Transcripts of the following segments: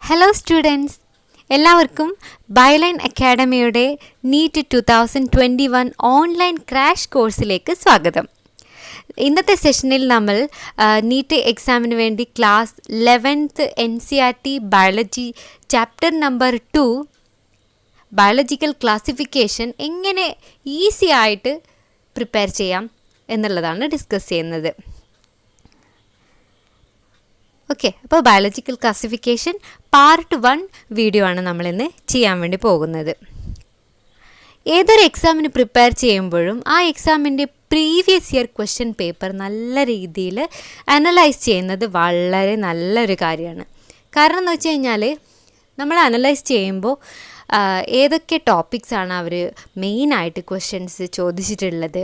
Hello students, എല്ലാവർക്കും ബയോലൈൻ അക്കാഡമിയുടെ NEET 2021 online crash കോഴ്സിലേക്ക് സ്വാഗതം. ഇന്നത്തെ സെഷനിൽ നമ്മൾ നീറ്റ് എക്സാമിന് വേണ്ടി class 11th NCERT biology chapter number 2 biological classification എങ്ങനെ ഈസി ആയിട്ട് പ്രിപ്പയർ ചെയ്യാം എന്നുള്ളതാണ് ഡിസ്കസ് ചെയ്യുന്നത്. ഓക്കെ, അപ്പോൾ ബയോളജിക്കൽ ക്ലാസിഫിക്കേഷൻ പാർട്ട് 1 വീഡിയോ ആണ് നമ്മളിന്ന് ചെയ്യാൻ വേണ്ടി പോകുന്നത്. ഏതൊരു എക്സാമിന് പ്രിപ്പയർ ചെയ്യുമ്പോഴും ആ എക്സാമിൻ്റെ പ്രീവിയസ് ഇയർ ക്വസ്റ്റ്യൻ പേപ്പർ നല്ല രീതിയിൽ അനലൈസ് ചെയ്യുന്നത് വളരെ നല്ലൊരു കാര്യമാണ്. കാരണം എന്ന് വെച്ച് കഴിഞ്ഞാൽ നമ്മൾ അനലൈസ് ചെയ്യുമ്പോൾ ഏതൊക്കെ ടോപ്പിക്സാണ് അവർ മെയിനായിട്ട് ക്വസ്റ്റ്യൻസ് ചോദിച്ചിട്ടുള്ളത്,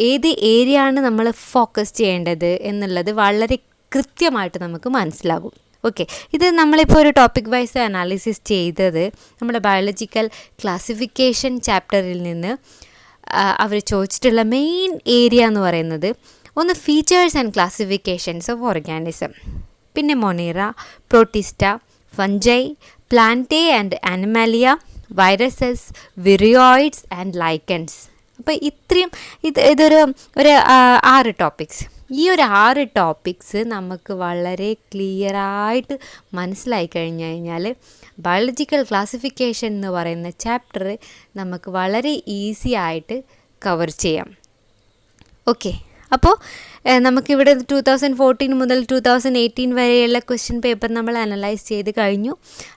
ഏത് ഏരിയ ആണ് നമ്മൾ ഫോക്കസ് ചെയ്യേണ്ടത് എന്നുള്ളത് വളരെ കൃത്യമായിട്ട് നമുക്ക് മനസ്സിലാകും. ഓക്കെ, ഇത് നമ്മളിപ്പോൾ ഒരു ടോപ്പിക് വൈസ് അനാലിസിസ് ചെയ്തത് നമ്മുടെ ബയോളജിക്കൽ ക്ലാസിഫിക്കേഷൻ ചാപ്റ്ററിൽ നിന്ന് അവർ ചോദിച്ചിട്ടുള്ള മെയിൻ ഏരിയ എന്ന് പറയുന്നത് ഒന്ന് features and classifications of organism, പിന്നെ Monera, Protista, Fungi, Plantae and Animalia, viruses, viroids and lichens. അപ്പോൾ ഇതൊരു 6 ടോപ്പിക്സ്. ഈ ഒരു 6 ടോപ്പിക്സ് നമുക്ക് വളരെ ക്ലിയറായിട്ട് മനസ്സിലായി കഴിഞ്ഞാൽ ബയോളജിക്കൽ ക്ലാസിഫിക്കേഷൻ എന്ന് പറയുന്ന ചാപ്റ്റർ നമുക്ക് വളരെ ഈസി ആയിട്ട് കവർ ചെയ്യാം. ഓക്കെ, അപ്പോൾ നമുക്കിവിടെ 2014 മുതൽ 2018 വരെയുള്ള ക്വസ്റ്റ്യൻ പേപ്പർ നമ്മൾ അനലൈസ് ചെയ്ത് കഴിഞ്ഞു.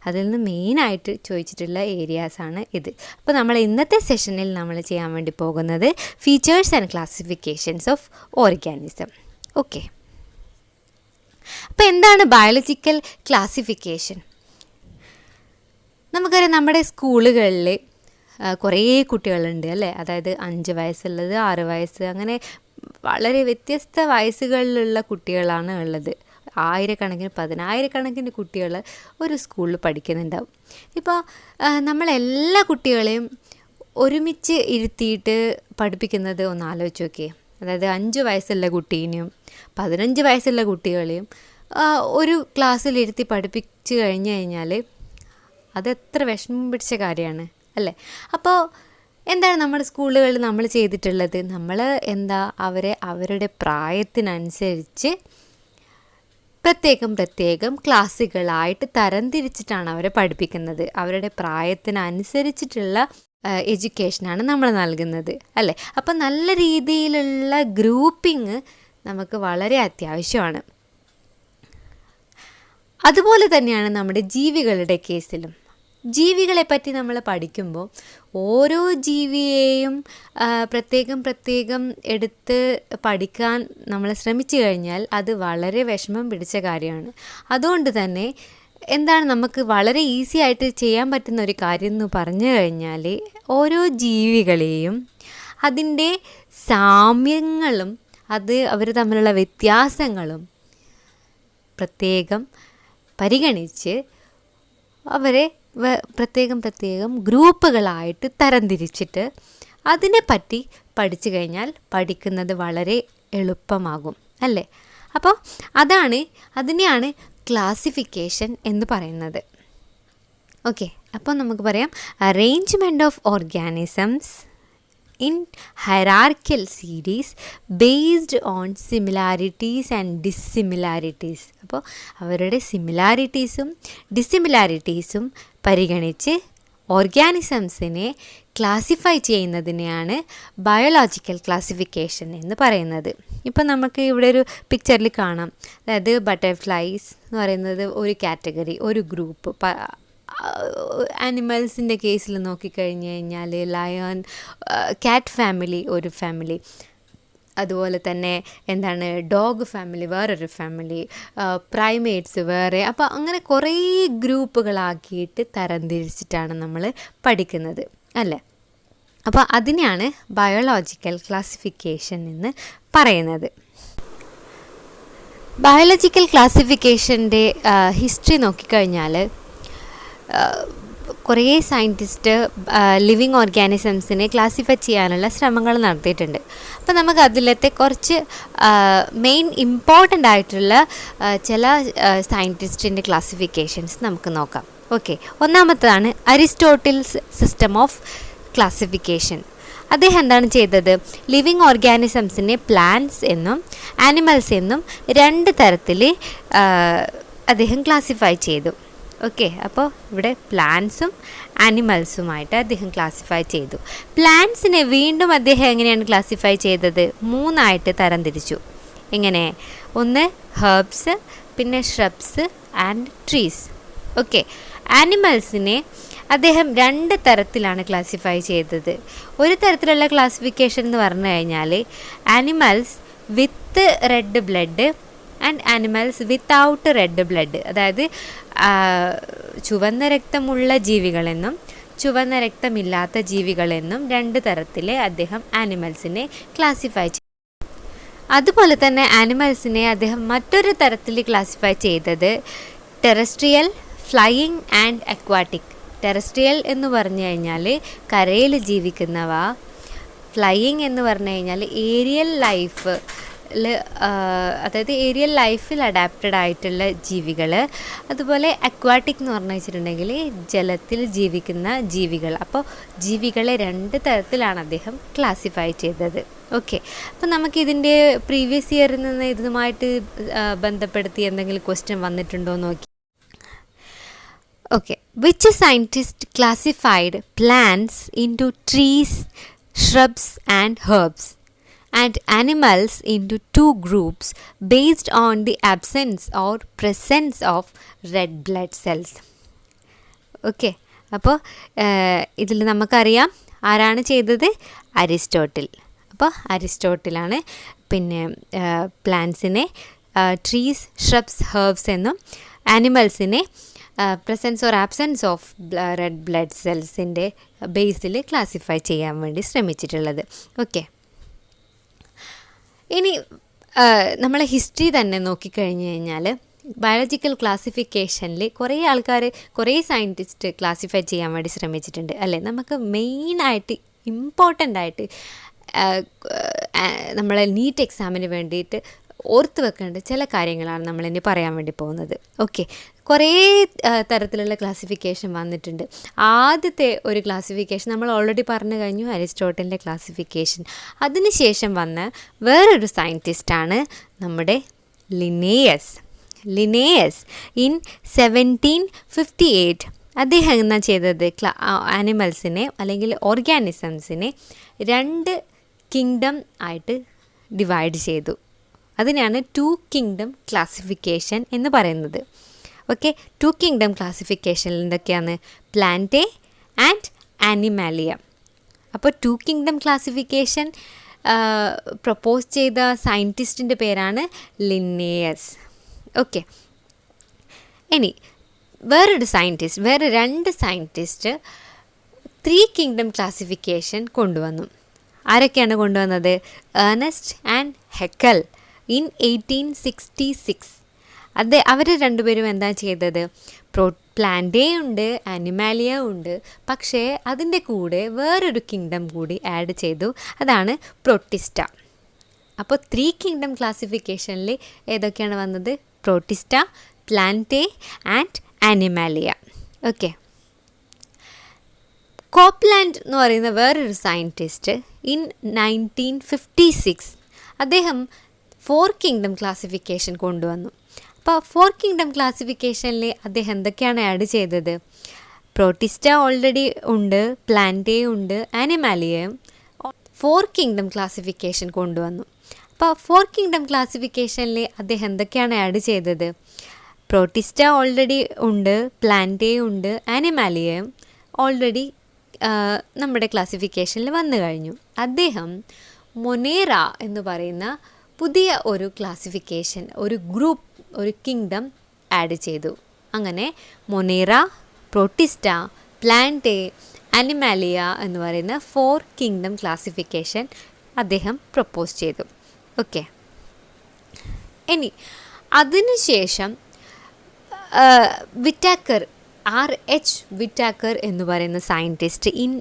അതിൽ നിന്ന് മെയിനായിട്ട് ചോദിച്ചിട്ടുള്ള ഏരിയാസാണ് ഇത്. അപ്പോൾ നമ്മൾ ഇന്നത്തെ സെഷനിൽ നമ്മൾ ചെയ്യാൻ വേണ്ടി പോകുന്നത് features and classifications of organism. Okay, അപ്പോൾ എന്താണ് ബയോളജിക്കൽ ക്ലാസിഫിക്കേഷൻ? നമുക്കറിയാം, നമ്മുടെ സ്കൂളുകളിൽ കുറേ കുട്ടികളുണ്ട് അല്ലേ. അതായത് 5 വയസ്സുള്ളത്, 6 വയസ്സ്, അങ്ങനെ വളരെ വ്യത്യസ്ത വയസ്സുകളിലുള്ള കുട്ടികളാണ് ഉള്ളത്. ആയിരക്കണക്കിന് 10,000 കുട്ടികൾ ഒരു സ്കൂളിൽ പഠിക്കുന്നുണ്ടാവും. ഇപ്പോൾ നമ്മളെല്ലാ കുട്ടികളെയും ഒരുമിച്ച് ഇരുത്തിയിട്ട് പഠിപ്പിക്കുന്നത് ഒന്ന് ആലോചിച്ച് നോക്കിയേ. അതായത് 5 വയസ്സുള്ള കുട്ടീനെയും 15 വയസ്സുള്ള കുട്ടികളെയും ഒരു ക്ലാസ്സിലിരുത്തി പഠിപ്പിച്ച് കഴിഞ്ഞാൽ അതെത്ര വിഷമം പിടിച്ച കാര്യമാണ് അല്ലേ. അപ്പോൾ എന്താണ് നമ്മുടെ സ്കൂളുകളിൽ നമ്മൾ ചെയ്തിട്ടുള്ളത്? നമ്മൾ അവരുടെ പ്രായത്തിനനുസരിച്ച് പ്രത്യേകം ക്ലാസ്സുകളായിട്ട് തരംതിരിച്ചിട്ടാണ് അവരെ പഠിപ്പിക്കുന്നത്. അവരുടെ പ്രായത്തിനനുസരിച്ചിട്ടുള്ള എഡ്യൂക്കേഷനാണ് നമ്മൾ നൽകുന്നത് അല്ലേ. അപ്പം നല്ല രീതിയിലുള്ള ഗ്രൂപ്പിംഗ് നമുക്ക് വളരെ അത്യാവശ്യമാണ്. അതുപോലെ തന്നെയാണ് നമ്മുടെ ജീവികളുടെ കേസിലും. ജീവികളെ പറ്റി നമ്മൾ പഠിക്കുമ്പോൾ ഓരോ ജീവിയെയും പ്രത്യേകം എടുത്ത് പഠിക്കാൻ നമ്മൾ ശ്രമിച്ചു കഴിഞ്ഞാൽ അത് വളരെ വിഷമം പിടിച്ച കാര്യമാണ്. അതുകൊണ്ട് തന്നെ നമുക്ക് വളരെ ഈസി ആയിട്ട് ചെയ്യാൻ പറ്റുന്ന ഒരു കാര്യം എന്ന് പറഞ്ഞു കഴിഞ്ഞാൽ ഓരോ ജീവികളെയും അതിൻ്റെ സാമ്യങ്ങളും അവർ തമ്മിലുള്ള വ്യത്യാസങ്ങളും പ്രത്യേകം പരിഗണിച്ച് അവരെ പ്രത്യേകം ഗ്രൂപ്പുകളായിട്ട് തരംതിരിച്ചിട്ട് അതിനെപ്പറ്റി പഠിച്ചു കഴിഞ്ഞാൽ പഠിക്കുന്നത് വളരെ എളുപ്പമാകും അല്ലേ. അപ്പോൾ അതിനെയാണ് ക്ലാസിഫിക്കേഷൻ എന്ന് പറയുന്നത്. ഓക്കെ, അപ്പോൾ നമുക്ക് പറയാം arrangement of organisms in hierarchical series based on similarities and dissimilarities. അപ്പോൾ അവരുടെ സിമിലാരിറ്റീസും ഡിസ്സിമിലാരിറ്റീസും പരിഗണിച്ച് ഓർഗാനിസംസിനെ ക്ലാസിഫൈ ചെയ്യുന്നതിനെയാണ് ബയോളജിക്കൽ ക്ലാസിഫിക്കേഷൻ എന്ന് പറയുന്നത്. ഇപ്പം നമുക്ക് ഇവിടെ ഒരു പിക്ചറിൽ കാണാം. അതായത് ബട്ടർഫ്ലൈസ് എന്ന് പറയുന്നത് ഒരു കാറ്റഗറി, ഒരു ഗ്രൂപ്പ്. ആനിമൽസിൻ്റെ കേസിൽ നോക്കിക്കഴിഞ്ഞ് കഴിഞ്ഞാൽ ലയൺ, കാറ്റ് ഫാമിലി ഒരു ഫാമിലി, അതുപോലെ തന്നെ ഡോഗ് ഫാമിലി വേറൊരു ഫാമിലി, പ്രൈമേറ്റ്സ് വേറെ. അപ്പോൾ അങ്ങനെ കുറേ ഗ്രൂപ്പുകളാക്കിയിട്ട് തരംതിരിച്ചിട്ടാണ് നമ്മൾ പഠിക്കുന്നത് അല്ലേ. അപ്പോൾ അതിനെയാണ് ബയോളജിക്കൽ ക്ലാസിഫിക്കേഷൻ എന്ന് പറയുന്നത്. ബയോളജിക്കൽ ക്ലാസിഫിക്കേഷൻ്റെ ഹിസ്റ്ററി നോക്കിക്കഴിഞ്ഞാൽ കുറേ സയൻറ്റിസ്റ്റ് ലിവിങ് ഓർഗാനിസംസിനെ ക്ലാസിഫൈ ചെയ്യാനുള്ള ശ്രമങ്ങൾ നടത്തിയിട്ടുണ്ട്. അപ്പോൾ നമുക്ക് അതിലത്തെ കുറച്ച് മെയിൻ ഇമ്പോർട്ടൻ്റ് ആയിട്ടുള്ള ചില സയൻറ്റിസ്റ്റിൻ്റെ ക്ലാസിഫിക്കേഷൻസ് നമുക്ക് നോക്കാം. ഓക്കെ, ഒന്നാമത്തേതാണ് അരിസ്റ്റോട്ടിൽസ് സിസ്റ്റം ഓഫ് ക്ലാസിഫിക്കേഷൻ. അദ്ദേഹം എന്താണ് ചെയ്തത്? ലിവിങ് ഓർഗാനിസംസിനെ പ്ലാന്റ്സ് എന്നും ആനിമൽസ് എന്നും 2 തരത്തിൽ അദ്ദേഹം ക്ലാസിഫൈ ചെയ്തു. ഓക്കെ, അപ്പോൾ ഇവിടെ പ്ലാന്റ്സും ആനിമൽസുമായിട്ട് അദ്ദേഹം ക്ലാസിഫൈ ചെയ്തു. പ്ലാന്റ്സിനെ വീണ്ടും അദ്ദേഹം എങ്ങനെയാണ് ക്ലാസിഫൈ ചെയ്തത്? 3 തരംതിരിച്ചു. എങ്ങനെ? ഒന്ന് ഹെർബ്സ്, പിന്നെ ഷ്രബ്സ് ആൻഡ് ട്രീസ്. ഓക്കെ, ആനിമൽസിനെ അദ്ദേഹം 2 തരത്തിലാണ് ക്ലാസിഫൈ ചെയ്തത്. ഒരു തരത്തിലുള്ള ക്ലാസിഫിക്കേഷൻ എന്ന് പറഞ്ഞു കഴിഞ്ഞാൽ animals with red blood and animals without red blood, അതായത് ചുവന്ന രക്തമുള്ള ജീവികളെന്നും ചുവന്ന രക്തമില്ലാത്ത ജീവികളെന്നും 2 തരത്തിൽ അദ്ദേഹം ആനിമൽസിനെ ക്ലാസിഫൈ ചെയ്തു. അതുപോലെ തന്നെ ആനിമൽസിനെ അദ്ദേഹം മറ്റൊരു തരത്തിൽ ക്ലാസിഫൈ ചെയ്തത് terrestrial, flying and aquatic. Terrestrial എന്ന് പറഞ്ഞു കഴിഞ്ഞാൽ കരയിൽ ജീവിക്കുന്നവ, ഫ്ലൈയിങ് എന്ന് പറഞ്ഞു കഴിഞ്ഞാൽ ഏരിയൽ ലൈഫ്, അതായത് ഏരിയൽ ലൈഫിൽ അഡാപ്റ്റഡ് ആയിട്ടുള്ള ജീവികൾ. അതുപോലെ അക്വാട്ടിക് എന്ന് പറഞ്ഞു വെച്ചിട്ടുണ്ടെങ്കിൽ ജലത്തിൽ ജീവിക്കുന്ന ജീവികൾ. അപ്പോൾ ജീവികളെ 2 തരത്തിലാണ് അദ്ദേഹം ക്ലാസിഫൈ ചെയ്തത്. ഓക്കെ, അപ്പോൾ നമുക്കിതിൻ്റെ പ്രീവിയസ് ഇയറിൽ നിന്ന് ഇതുമായിട്ട് ബന്ധപ്പെടുത്തി എന്തെങ്കിലും ക്വസ്റ്റ്യൻ വന്നിട്ടുണ്ടോ എന്ന് നോക്കി. Okay, which scientist classified plants into trees, shrubs and herbs and animals into 2 groups based on the absence or presence of red blood cells? Okay, അപ്പോൾ ഇതിൽ നമുക്കറിയാം ആരാണ് ചെയ്തത്? അരിസ്റ്റോട്ടിൽ. അപ്പോൾ അരിസ്റ്റോട്ടിലാണ് പിന്നെ പ്ലാന്റ്സിനെ ട്രീസ്, ഷ്രബ്സ്, ഹെർബ്സ് എന്നും ആനിമൽസിനെ presence or absence of red blood സെൽസിൻ്റെ ബേസിൽ ക്ലാസിഫൈ ചെയ്യാൻ വേണ്ടി ശ്രമിച്ചിട്ടുള്ളത്. ഓക്കെ, ഇനി നമ്മൾ ഹിസ്റ്ററി തന്നെ നോക്കിക്കഴിഞ്ഞ് കഴിഞ്ഞാൽ ബയോളജിക്കൽ ക്ലാസിഫിക്കേഷനിൽ കുറേ ആൾക്കാർ, കുറേ സയൻറ്റിസ്റ്റ് ക്ലാസിഫൈ ചെയ്യാൻ വേണ്ടി ശ്രമിച്ചിട്ടുണ്ട് അല്ലേ. നമുക്ക് മെയിനായിട്ട് ഇമ്പോർട്ടൻ്റ് ആയിട്ട് നമ്മളെ നീറ്റ് എക്സാമിന് വേണ്ടിയിട്ട് ഓർത്ത് വെക്കേണ്ട ചില കാര്യങ്ങളാണ് നമ്മളിനി പറയാൻ വേണ്ടി പോകുന്നത്. ഓക്കെ, കുറേ തരത്തിലുള്ള ക്ലാസിഫിക്കേഷൻ വന്നിട്ടുണ്ട്. ആദ്യത്തെ ഒരു ക്ലാസിഫിക്കേഷൻ നമ്മൾ ഓൾറെഡി പറഞ്ഞു കഴിഞ്ഞു, അരിസ്റ്റോട്ടലിൻ്റെ ക്ലാസിഫിക്കേഷൻ. അതിനുശേഷം വന്ന വേറൊരു സയൻറ്റിസ്റ്റാണ് നമ്മുടെ ലിന്നേയസ്. ഇൻ 1758 അദ്ദേഹം എന്നാ ചെയ്തത്? ആനിമൽസിനെ അല്ലെങ്കിൽ ഓർഗാനിസംസിനെ 2 കിങ്ഡം ആയിട്ട് ഡിവൈഡ് ചെയ്തു. അതിനാണ് 2 കിങ്ഡം ക്ലാസിഫിക്കേഷൻ എന്ന് പറയുന്നത്. ഓക്കെ, 2 കിങ്ഡം ക്ലാസിഫിക്കേഷനിൽ എന്തൊക്കെയാണ്? Plantae and Animalia. അപ്പോൾ 2 കിങ്ഡം ക്ലാസിഫിക്കേഷൻ പ്രപ്പോസ് ചെയ്ത സയൻറ്റിസ്റ്റിൻ്റെ പേരാണ് ലിന്നേയസ്. ഓക്കെ, ഇനി വേറെ 2 സയൻറ്റിസ്റ്റ് 3 കിങ്ഡം ക്ലാസിഫിക്കേഷൻ കൊണ്ടുവന്നു. ആരൊക്കെയാണ് കൊണ്ടുവന്നത്? Ernest and Haeckel in 1866. അവർ 2 പേരും എന്താ ചെയ്തത്? പ്ലാന്റേ ഉണ്ട്, ആനിമാലിയ ഉണ്ട്, പക്ഷേ അതിൻ്റെ കൂടെ വേറൊരു കിങ്ഡം കൂടി ആഡ് ചെയ്തു. അതാണ് പ്രോട്ടിസ്റ്റ. അപ്പോൾ 3 കിങ്ഡം ക്ലാസിഫിക്കേഷനിൽ ഏതൊക്കെയാണ് വന്നത്? Protista, Plantae and Animalia. Okay, Copeland എന്ന് പറയുന്ന വേറൊരു സയൻറ്റിസ്റ്റ് ഇൻ 1956 അദ്ദേഹം 4 കിങ്ഡം ക്ലാസിഫിക്കേഷൻ കൊണ്ടുവന്നു. അപ്പോൾ 4 കിങ്ഡം ക്ലാസിഫിക്കേഷനിൽ അദ്ദേഹം എന്തൊക്കെയാണ് ആഡ് ചെയ്തത്? പ്രോട്ടിസ്റ്റ ഓൾറെഡി ഉണ്ട്, പ്ലാന്റേ ഉണ്ട്, ആനിമാലിയയും 4 കിങ്ഡം ക്ലാസിഫിക്കേഷൻ കൊണ്ടുവന്നു. അപ്പോൾ 4 കിങ്ഡം ക്ലാസിഫിക്കേഷനിൽ അദ്ദേഹം എന്തൊക്കെയാണ് ആഡ് ചെയ്തത്? പ്രോട്ടിസ്റ്റ ഓൾറെഡി ഉണ്ട്, പ്ലാന്റേ ഉണ്ട്, ആനിമാലിയയും ഓൾറെഡി നമ്മുടെ ക്ലാസിഫിക്കേഷനിൽ വന്നു കഴിഞ്ഞു. അദ്ദേഹം മൊനേറ എന്ന് പറയുന്ന പുതിയ ഒരു ക്ലാസിഫിക്കേഷൻ, ഒരു ഗ്രൂപ്പ്, ഒരു കിങ്ഡം ആഡ് ചെയ്തു. അങ്ങനെ മൊനേറ, പ്രോട്ടിസ്റ്റ, പ്ലാന്റേ, ആനിമാലിയ എന്ന് പറയുന്ന 4 കിങ്ഡം ക്ലാസിഫിക്കേഷൻ അദ്ദേഹം പ്രപ്പോസ് ചെയ്തു. ഓക്കെ, ഇനി അതിനുശേഷം വിറ്റാക്കർ R.H. വിറ്റാക്കർ എന്ന് പറയുന്ന സയൻറ്റിസ്റ്റ് ഇൻ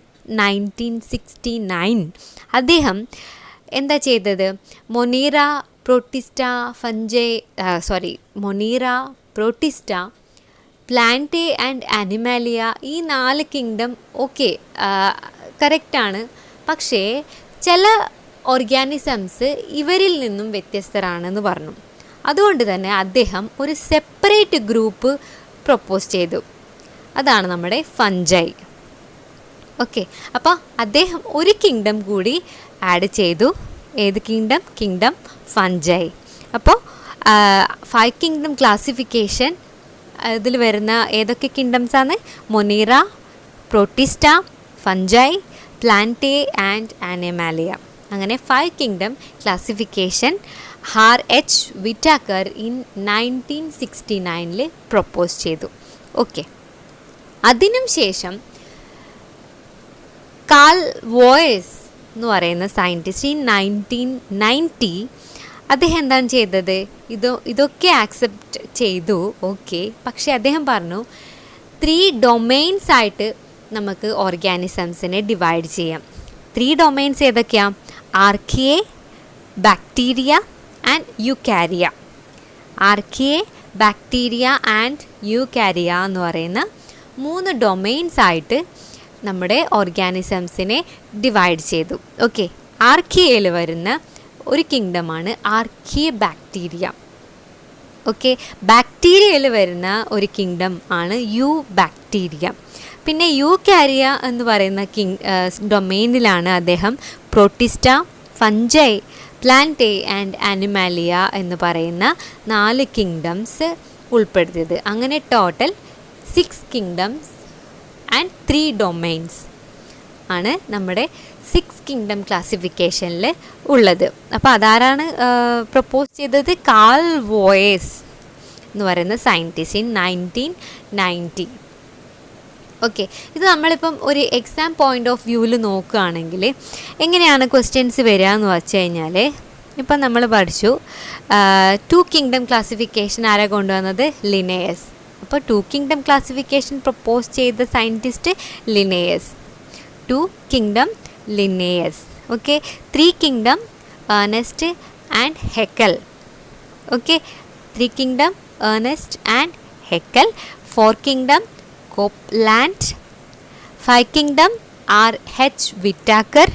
1969 അദ്ദേഹം എന്താ ചെയ്തത്? Monera protista, Plantae and Animalia, ഈ 4 കിങ്ഡം ഓക്കെ കറക്റ്റാണ്. പക്ഷേ ചില ഓർഗാനിസംസ് ഇവരിൽ നിന്നും വ്യത്യസ്തരാണെന്ന് പറഞ്ഞു. അതുകൊണ്ട് തന്നെ അദ്ദേഹം ഒരു സെപ്പറേറ്റ് ഗ്രൂപ്പ് പ്രൊപ്പോസ് ചെയ്തു. അതാണ് നമ്മുടെ ഫഞ്ചൈ. ഓക്കെ, അപ്പോൾ അദ്ദേഹം ഒരു കിങ്ഡം കൂടി ആഡ് ചെയ്തു. ഏത് കിങ്ഡം? Kingdom fungi. അപ്പോൾ 5 കിങ്ഡം ക്ലാസിഫിക്കേഷൻ ഇതിൽ വരുന്ന ഏതൊക്കെ കിങ്ഡംസാണ്? Monera, Protista, Fungi, Plantae and Animalia. അങ്ങനെ 5 kingdom classification R.H. Whittaker in 1969 propose ചെയ്തു. ഓക്കെ, അതിനും ശേഷം കാൾ വോയസ് എന്ന് പറയുന്ന സയൻറ്റിസ്റ്റ് ഇൻ 1990 അദ്ദേഹം എന്താണ് ചെയ്തത്? ഇതൊക്കെ ആക്സെപ്റ്റ് ചെയ്തു, ഓക്കെ. പക്ഷേ അദ്ദേഹം പറഞ്ഞു 3 ഡൊമെയിൻസ് ആയിട്ട് നമുക്ക് ഓർഗാനിസംസിനെ ഡിവൈഡ് ചെയ്യാം. 3 ഡൊമെയിൻസ് ഏതൊക്കെയാണ്? Archaea, bacteria and Eukarya. Archaea, bacteria and Eukarya എന്ന് പറയുന്ന 3 ഡൊമെയിൻസ് ആയിട്ട് നമ്മുടെ ഓർഗാനിസംസിനെ ഡിവൈഡ് ചെയ്തു. ഓക്കെ, ആർക്കിയയിൽ വരുന്ന ഒരു കിങ്ഡമാണ് ആർക്കിയ ബാക്ടീരിയ. ഓക്കെ, ബാക്ടീരിയയിൽ വരുന്ന ഒരു കിങ്ഡം ആണ് യു ബാക്ടീരിയ. പിന്നെ യൂക്കാരിയ എന്ന് പറയുന്ന ഡൊമെയിനിലാണ് അദ്ദേഹം protista, Fungi, Plantae and Animalia എന്ന് പറയുന്ന 4 കിങ്ഡംസ് ഉൾപ്പെടുത്തിയത്. അങ്ങനെ ടോട്ടൽ 6 കിങ്ഡംസ് ആൻഡ് 3 ഡൊമെയിൻസ് ആണ് നമ്മുടെ 6 കിങ്ഡം ക്ലാസിഫിക്കേഷനിൽ ഉള്ളത്. അപ്പോൾ അതാരാണ് പ്രപ്പോസ് ചെയ്തത്? കാൾ വോയസ് എന്ന് പറയുന്ന സയൻറ്റിസ്റ്റ് ഇൻ 1990. ഓക്കെ, ഇത് നമ്മളിപ്പം ഒരു എക്സാം പോയിൻ്റ് ഓഫ് വ്യൂവിൽ നോക്കുകയാണെങ്കിൽ എങ്ങനെയാണ് ക്വസ്റ്റ്യൻസ് വരിക എന്ന് വെച്ച് കഴിഞ്ഞാൽ, ഇപ്പം നമ്മൾ പഠിച്ചു 2 കിങ്ഡം ക്ലാസിഫിക്കേഷൻ ആരാ കൊണ്ടുവന്നത്? ലിനേയസ്. അപ്പോൾ 2 കിങ്ഡം ക്ലാസിഫിക്കേഷൻ പ്രപ്പോസ് ചെയ്ത scientist Linnaeus. 2 kingdom Linnaeus. Okay, 3 kingdom Ernest and Haeckel. Okay, 3 kingdom Ernest and Haeckel. 4 kingdom Copeland. 5 kingdom R.H. Whittaker.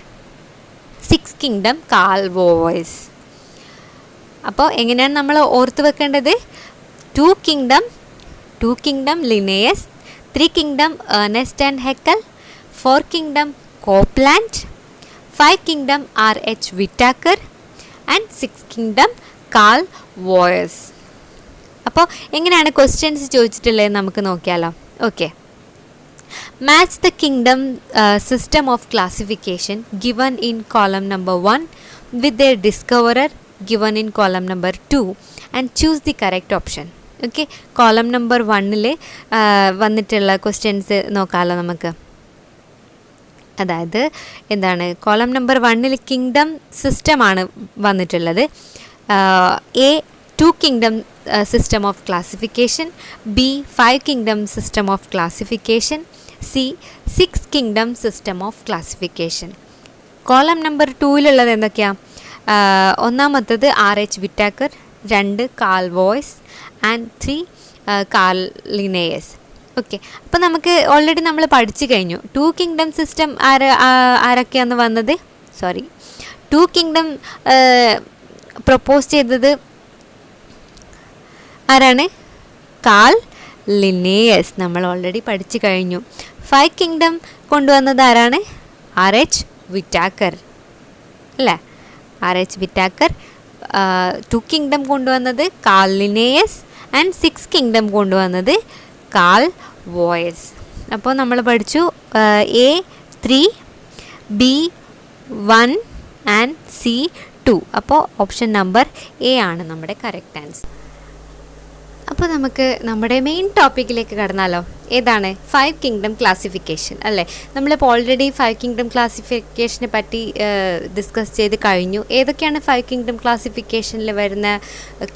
6 kingdom Carl Woese. അപ്പോൾ എങ്ങനെയാണ് നമ്മൾ ഓർത്ത് വെക്കേണ്ടത്? 2 kingdom Linnaeus, 3 kingdom Ernest and Haeckel, 4 kingdom Copeland, 5 kingdom R.H. Whittaker and 6 kingdom Carl Woese. അപ്പോൾ എങ്ങനെയാണ് questions ചോദിച്ചിട്ടുള്ളത് നമുക്ക് നോക്കിയാലോ. Okay, match the kingdom system of classification given in column number 1 with their discoverer given in column number 2 and choose the correct option. Okay, column number 1 വന്നിട്ടുള്ള questions നോക്കാമല്ലോ നമുക്ക്. അതായത് എന്താണ്? Column number 1 kingdom സിസ്റ്റമാണ് വന്നിട്ടുള്ളത്. A 2 kingdom system of classification, B 5 kingdom system of classification, C 6 kingdom system of classification. Column number 2 എന്തൊക്കെയാണ്? ഒന്നാമത്തത് R.H. Whittaker, 2 Carl Woese and 3 Carl Linnaeus. Okay, അപ്പോൾ നമുക്ക് ഓൾറെഡി നമ്മൾ പഠിച്ചു കഴിഞ്ഞു 2 കിങ്ഡം സിസ്റ്റം ആരൊക്കെയാണ് വന്നത്? 2 കിങ്ഡം പ്രപ്പോസ് ചെയ്തത് ആരാണ്? Carl Linnaeus. നമ്മൾ ഓൾറെഡി പഠിച്ചു കഴിഞ്ഞു. 5 കിങ്ഡം കൊണ്ടുവന്നത് ആരാണ്? R.H. വിറ്റാക്കർ അല്ലേ? R.H. വിറ്റാക്കർ. 2 കിങ്ഡം കൊണ്ടുവന്നത് കാൾ ലിനേയസ് ആൻഡ് 6 കിങ്ഡം കൊണ്ടുവന്നത് കാൾ വോയസ്. അപ്പോൾ നമ്മൾ പഠിച്ചു A 3, B 1 ആൻഡ് C 2. അപ്പോൾ ഓപ്ഷൻ നമ്പർ A ആണ് നമ്മുടെ കറക്റ്റ് ആൻസർ. അപ്പോൾ നമുക്ക് നമ്മുടെ മെയിൻ ടോപ്പിക്കിലേക്ക് കടന്നാലോ. ഏതാണ്? 5 കിങ്ഡം ക്ലാസിഫിക്കേഷൻ അല്ലേ? നമ്മളിപ്പോൾ ഓൾറെഡി 5 കിങ്ഡം ക്ലാസിഫിക്കേഷനെ പറ്റി ഡിസ്കസ് ചെയ്ത് കഴിഞ്ഞു. ഏതൊക്കെയാണ് 5 കിങ്ഡം ക്ലാസിഫിക്കേഷനിൽ വരുന്ന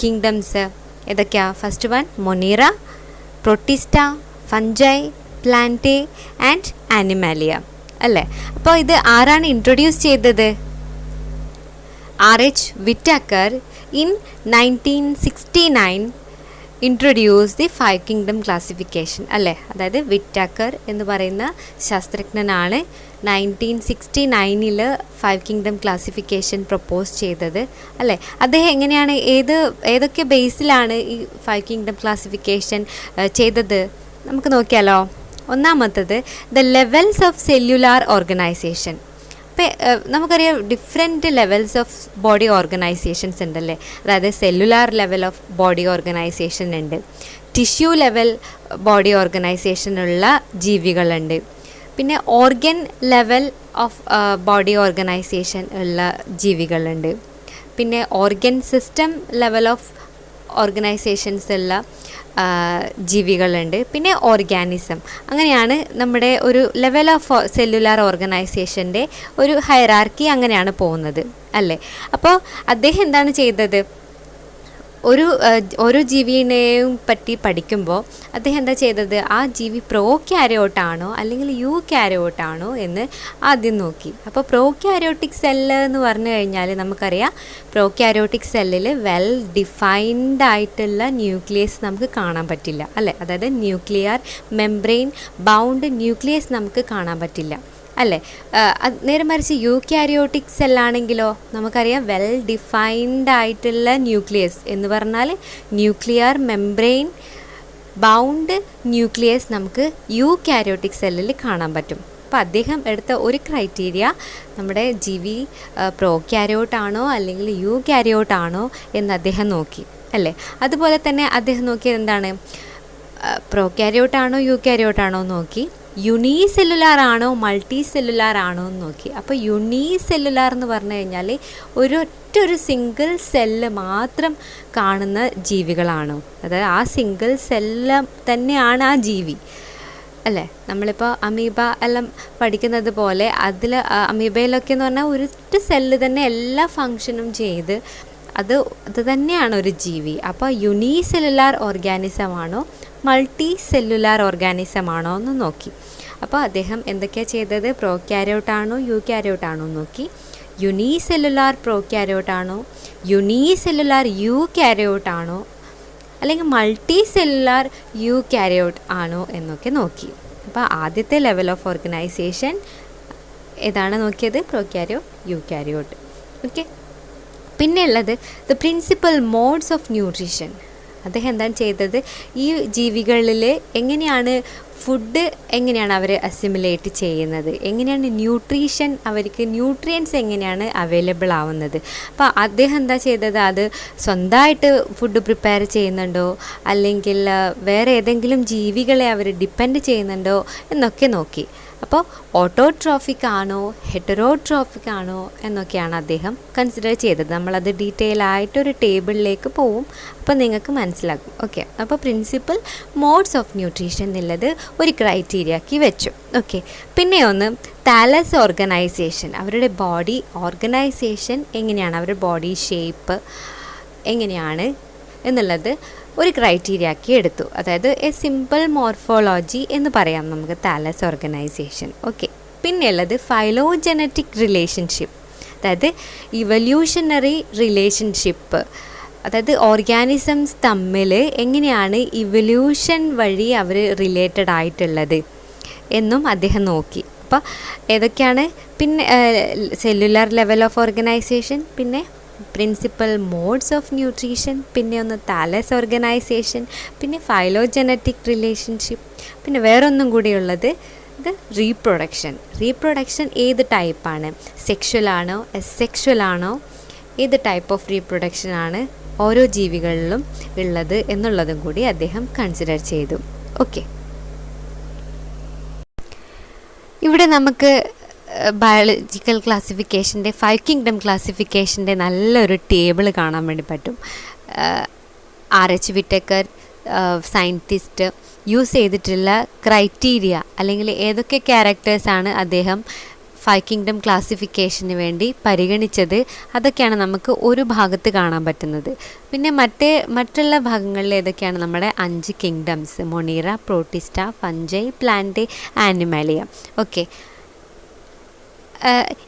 കിങ്ഡംസ്? ഏതൊക്കെയാണ്? First one Monera, Protista, Fungi, Plantae and Animalia അല്ലേ. അപ്പോൾ ഇത് ആരാണ് ഇൻട്രൊഡ്യൂസ് ചെയ്തത്? RH Whittaker in 1969 introduce the 5 kingdom classification അല്ലേ. അതായത് വിറ്റാക്കർ എന്ന് പറയുന്ന ശാസ്ത്രജ്ഞനാണ് 1969 5 കിങ്ഡം ക്ലാസിഫിക്കേഷൻ പ്രപ്പോസ് ചെയ്തത് അല്ലേ. അദ്ദേഹം എങ്ങനെയാണ് ഏതൊക്കെ ബേസിലാണ് ഈ 5 കിങ്ഡം ക്ലാസിഫിക്കേഷൻ ചെയ്തത് നമുക്ക് നോക്കിയാലോ. ഒന്നാമത്തത് the levels of cellular organisation. ഇപ്പം നമുക്കറിയാം different levels of body organisations ഉണ്ടല്ലേ. അതായത് cellular level of body organisation ഉണ്ട്, ടിഷ്യൂ ലെവൽ ബോഡി ഓർഗനൈസേഷനുള്ള ജീവികളുണ്ട്, പിന്നെ organ level of body organisation ഉള്ള ജീവികളുണ്ട്, പിന്നെ organ system level of organisations ഉള്ള ജീവികളുണ്ട്, പിന്നെ ഓർഗാനിസം. അങ്ങനെയാണ് നമ്മുടെ ഒരു ലെവൽ ഓഫ് സെല്ലുലാർ ഓർഗനൈസേഷൻ്റെ ഒരു ഹൈറാർക്കി അങ്ങനെയാണ് പോകുന്നത് അല്ലേ. അപ്പോൾ അദ്ദേഹം എന്താണ് ചെയ്തത്, ഓരോ ജീവിയെയും പറ്റി പഠിക്കുമ്പോൾ അദ്ദേഹം എന്താ ചെയ്തത്, ആ ജീവി പ്രോക്യാരിയോട്ടാണോ അല്ലെങ്കിൽ യൂക്യാരിയോട്ടാണോ എന്ന് ആദ്യം നോക്കി. അപ്പോൾ പ്രോക്യാരിയോട്ടിക് സെല്ല് എന്ന് പറഞ്ഞു കഴിഞ്ഞാൽ നമുക്കറിയാം പ്രോക്യാരിയോട്ടിക് സെല്ലിൽ വെൽ ഡിഫൈൻഡ് ആയിട്ടുള്ള ന്യൂക്ലിയസ് നമുക്ക് കാണാൻ പറ്റില്ല അല്ലേ. അതായത് ന്യൂക്ലിയർ മെംബ്രെയിൻ ബൗണ്ട് ന്യൂക്ലിയസ് നമുക്ക് കാണാൻ പറ്റില്ല അല്ലേ. നേരെ മറിച്ച് യൂക്യാരിയോട്ടിക് സെല്ലാണെങ്കിലോ നമുക്കറിയാം വെൽ ഡിഫൈൻഡ് ആയിട്ടുള്ള ന്യൂക്ലിയസ് എന്ന് പറഞ്ഞാൽ ന്യൂക്ലിയർ മെംബ്രെയിൻ ബൗണ്ട് ന്യൂക്ലിയസ് നമുക്ക് യൂക്യാരിയോട്ടിക് സെല്ലിൽ കാണാൻ പറ്റും. അപ്പോൾ അദ്ദേഹം എടുത്ത ഒരു ക്രൈറ്റീരിയ നമ്മുടെ ജീവി പ്രോക്യാരിയോട്ടാണോ അല്ലെങ്കിൽ യൂക്യാരിയോട്ടാണോ എന്ന് അദ്ദേഹം നോക്കി അല്ലേ. അതുപോലെ തന്നെ അദ്ദേഹം നോക്കിയത് എന്താണ്, പ്രോക്യാരിയോട്ടാണോ യൂക്യാരിയോട്ടാണോ നോക്കി, യുണീസെല്ലുലാർ ആണോ മൾട്ടി സെല്ലുലാർ ആണോ എന്ന് നോക്കി. അപ്പോൾ യുണീസെല്ലുലാർ എന്ന് പറഞ്ഞു കഴിഞ്ഞാൽ ഒരു സിംഗിൾ സെല്ല് മാത്രം കാണുന്ന ജീവികളാണോ, അതായത് ആ സിംഗിൾ സെല്ല് തന്നെയാണ് ആ ജീവി അല്ലേ. നമ്മളിപ്പോൾ അമീബ എല്ലാം പഠിക്കുന്നത് പോലെ അതിൽ അമീബയിലൊക്കെ എന്ന് പറഞ്ഞാൽ ഒരു സെല്ല് തന്നെ എല്ലാ ഫങ്ഷനും ചെയ്ത് അത് തന്നെയാണ് ഒരു ജീവി. അപ്പോൾ യുണീസെല്ലുലാർ ഓർഗാനിസമാണോ മൾട്ടി സെല്ലുലാർ ഓർഗാനിസമാണോ എന്ന് നോക്കി. അപ്പോൾ അദ്ദേഹം എന്തൊക്കെയാണ് ചെയ്തത്, പ്രോക്യാരിയോട്ടാണോ യൂക്യാരിയോട്ടാണോ നോക്കി, യുണീസെല്ലുലാർ പ്രോക്യാരിയോട്ടാണോ യുണീസെല്ലുലാർ യൂക്യാരിയോട്ടാണോ അല്ലെങ്കിൽ മൾട്ടി സെല്ലുലാർ യൂക്യാരിയോട്ട് ആണോ എന്നൊക്കെ നോക്കി. അപ്പോൾ ആദ്യത്തെ ലെവൽ ഓഫ് ഓർഗനൈസേഷൻ ഏതാണ് നോക്കിയത്, പ്രോക്യാരിയോട്ട് യൂക്യാരിയോട്ട്. ഓക്കെ, പിന്നെ ഉള്ളത് the principal modes of nutrition. അദ്ദേഹം എന്താണ് ചെയ്തത്, ഈ ജീവികളിൽ എങ്ങനെയാണ് ഫുഡ് എങ്ങനെയാണ് അവർ അസിമുലേറ്റ് ചെയ്യുന്നത്, എങ്ങനെയാണ് ന്യൂട്രീഷൻ അവർക്ക് ന്യൂട്രിയൻസ് എങ്ങനെയാണ് അവൈലബിൾ ആവുന്നത്. അപ്പോൾ അദ്ദേഹം എന്താ ചെയ്തത്, അത് സ്വന്തമായിട്ട് ഫുഡ് പ്രിപ്പയർ ചെയ്യുന്നുണ്ടോ അല്ലെങ്കിൽ വേറെ ഏതെങ്കിലും ജീവികളെ അവർ ഡിപ്പെൻഡ് ചെയ്യുന്നുണ്ടോ എന്നൊക്കെ നോക്കി. അപ്പോൾ ഓട്ടോട്രോഫിക് ആണോ ഹെറ്ററോട്രോഫിക് ആണോ എന്നൊക്കെയാണ് അദ്ദേഹം കൺസിഡർ ചെയ്തത്. നമ്മളത് ഡീറ്റെയിൽ ആയിട്ടൊരു ടേബിളിലേക്ക് പോവും, അപ്പോൾ നിങ്ങൾക്ക് മനസ്സിലാകും. ഓക്കെ, അപ്പോൾ പ്രിൻസിപ്പൽ മോഡ്സ് ഓഫ് ന്യൂട്രീഷൻ എന്നുള്ളത് ഒരു ക്രൈറ്റീരിയക്ക് വെച്ചു. ഓക്കെ, പിന്നെ ഒന്ന് താലസ് ഓർഗനൈസേഷൻ, അവരുടെ ബോഡി ഓർഗനൈസേഷൻ എങ്ങനെയാണ്, അവരുടെ ബോഡി ഷേപ്പ് എങ്ങനെയാണ് എന്നുള്ളത് ഒരു ക്രൈറ്റീരിയക്ക് എടുത്തു. അതായത് എ സിമ്പിൾ മോർഫോളജി എന്ന് പറയാം നമുക്ക് താലസ് ഓർഗനൈസേഷൻ. ഓക്കെ, പിന്നെയുള്ളത് ഫൈലോജനറ്റിക് റിലേഷൻഷിപ്പ്, അതായത് ഇവല്യൂഷണറി റിലേഷൻഷിപ്പ്, അതായത് ഓർഗാനിസംസ് തമ്മിൽ എങ്ങനെയാണ് ഇവല്യൂഷൻ വഴി അവർ റിലേറ്റഡ് ആയിട്ടുള്ളത് എന്നും അദ്ദേഹം നോക്കി. അപ്പോൾ ഏതൊക്കെയാണ്, പിന്നെ സെല്ലുലാർ ലെവൽ ഓഫ് ഓർഗനൈസേഷൻ, പിന്നെ പ്രിൻസിപ്പൽ മോഡ്സ് ഓഫ് ന്യൂട്രീഷൻ, പിന്നെ ഒന്ന് താലസ് ഓർഗനൈസേഷൻ, പിന്നെ ഫൈലോജനറ്റിക് റിലേഷൻഷിപ്പ്, പിന്നെ വേറൊന്നും കൂടിയുള്ളത് ഇത് റീപ്രൊഡക്ഷൻ ഏത് ടൈപ്പാണ്, സെക്ഷുവലാണോ അസെക്ഷുവലാണോ, ഏത് ടൈപ്പ് ഓഫ് റീപ്രൊഡക്ഷനാണ് ഓരോ ജീവികളിലും ഉള്ളത് എന്നുള്ളതും കൂടി അദ്ദേഹം കൺസിഡർ ചെയ്തു. ഓക്കെ, ഇവിടെ നമുക്ക് ബയോളജിക്കൽ ക്ലാസിഫിക്കേഷൻ്റെ 5 കിങ്ഡം ക്ലാസിഫിക്കേഷൻ്റെ നല്ലൊരു ടേബിൾ കാണാൻ വേണ്ടി പറ്റും. RH വിറ്റക്കർ സയൻറ്റിസ്റ്റ് യൂസ് ചെയ്തിട്ടുള്ള ക്രൈറ്റീരിയ അല്ലെങ്കിൽ ഏതൊക്കെ ക്യാരക്ടേഴ്സാണ് അദ്ദേഹം ഫൈവ് കിങ്ഡം ക്ലാസിഫിക്കേഷന് വേണ്ടി പരിഗണിച്ചത്, അതൊക്കെയാണ് നമുക്ക് ഒരു ഭാഗത്ത് കാണാൻ പറ്റുന്നത്. പിന്നെ മറ്റുള്ള ഭാഗങ്ങളിൽ ഏതൊക്കെയാണ് നമ്മുടെ 5 kingdoms: Monera, Protista, fungi, plant, Animalia. Okay,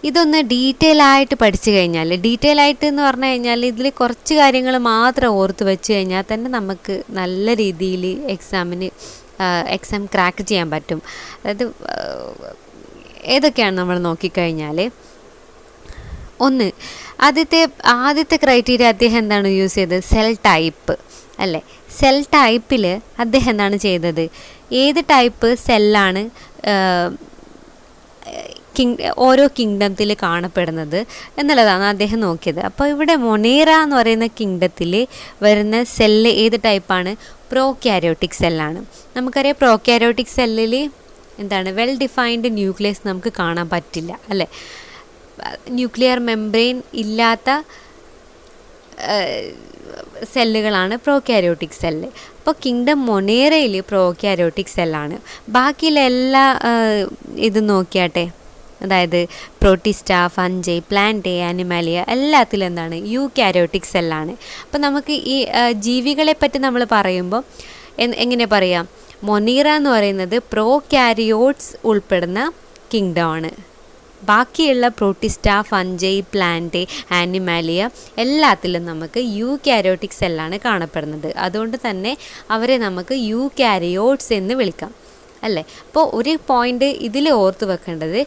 ഇതൊന്ന് ഡീറ്റെയിൽ ആയിട്ട് പഠിച്ചു കഴിഞ്ഞാൽ, ഡീറ്റെയിൽ ആയിട്ട് എന്ന് പറഞ്ഞു കഴിഞ്ഞാൽ ഇതിൽ കുറച്ച് കാര്യങ്ങൾ മാത്രം ഓർത്ത് വെച്ച് കഴിഞ്ഞാൽ തന്നെ നമുക്ക് നല്ല രീതിയിൽ എക്സാം ക്രാക്ക് ചെയ്യാൻ പറ്റും. അതായത് ഏതൊക്കെയാണ് നമ്മൾ നോക്കിക്കഴിഞ്ഞാൽ, ഒന്ന്, ആദ്യത്തെ ക്രൈറ്റീരിയ അദ്ദേഹം എന്താണ് യൂസ് ചെയ്തത്? സെൽ ടൈപ്പ് അല്ലേ. സെൽ ടൈപ്പിൽ അദ്ദേഹം എന്താണ് ചെയ്തത്? ഏത് ടൈപ്പ് സെല്ലാണ് ഓരോ കിങ്ഡത്തിൽ കാണപ്പെടുന്നത് എന്നുള്ളതാണ് അദ്ദേഹം നോക്കിയത്. അപ്പോൾ ഇവിടെ മൊണീറ എന്ന് പറയുന്ന കിങ്ഡത്തിൽ വരുന്ന സെല്ല് ഏത് ടൈപ്പാണ്? പ്രോക്യാരിയോട്ടിക് സെല്ലാണ്. നമുക്കറിയാം പ്രോക്യാരിയോട്ടിക് സെല്ലിൽ എന്താണ്? വെൽ ഡിഫൈൻഡ് ന്യൂക്ലിയസ് നമുക്ക് കാണാൻ പറ്റില്ല അല്ലേ. ന്യൂക്ലിയർ മെംബ്രെയിൻ ഇല്ലാത്ത സെല്ലുകളാണ് പ്രോക്യാരിയോട്ടിക് സെല്ല്. അപ്പോൾ കിങ്ഡം മൊണീറയിൽ പ്രോക്യാരിയോട്ടിക് സെല്ലാണ്. ബാക്കിയുള്ള എല്ലാ ഇതും നോക്കിയാട്ടെ, അതായത് പ്രോട്ടിസ്റ്റ, ഫഞ്ചൈ, പ്ലാന്റ്, ആനിമാലിയ എല്ലാത്തിലും എന്താണ്? യൂക്യാരിയോട്ടിക് സെല്ലാണ്. അപ്പോൾ നമുക്ക് ഈ ജീവികളെ പറ്റി നമ്മൾ പറയുമ്പോൾ എങ്ങനെ പറയാം? മൊണീറ എന്ന് പറയുന്നത് പ്രോക്യാരിയോട്സ് ഉൾപ്പെടുന്ന കിങ്ഡമാണ്. ബാക്കിയുള്ള പ്രോട്ടിസ്റ്റ, ഫഞ്ചൈ, പ്ലാന്റ്, ആനിമാലിയ എല്ലാത്തിലും നമുക്ക് യൂക്യാരിയോട്ടിക് സെല്ലാണ് കാണപ്പെടുന്നത്. അതുകൊണ്ട് തന്നെ അവരെ നമുക്ക് യൂക്യാരിയോട്സ് എന്ന് വിളിക്കാം അല്ലേ. അപ്പോൾ ഒരു പോയിൻ്റ് ഇതിൽ ഓർത്ത് വെക്കേണ്ടത്,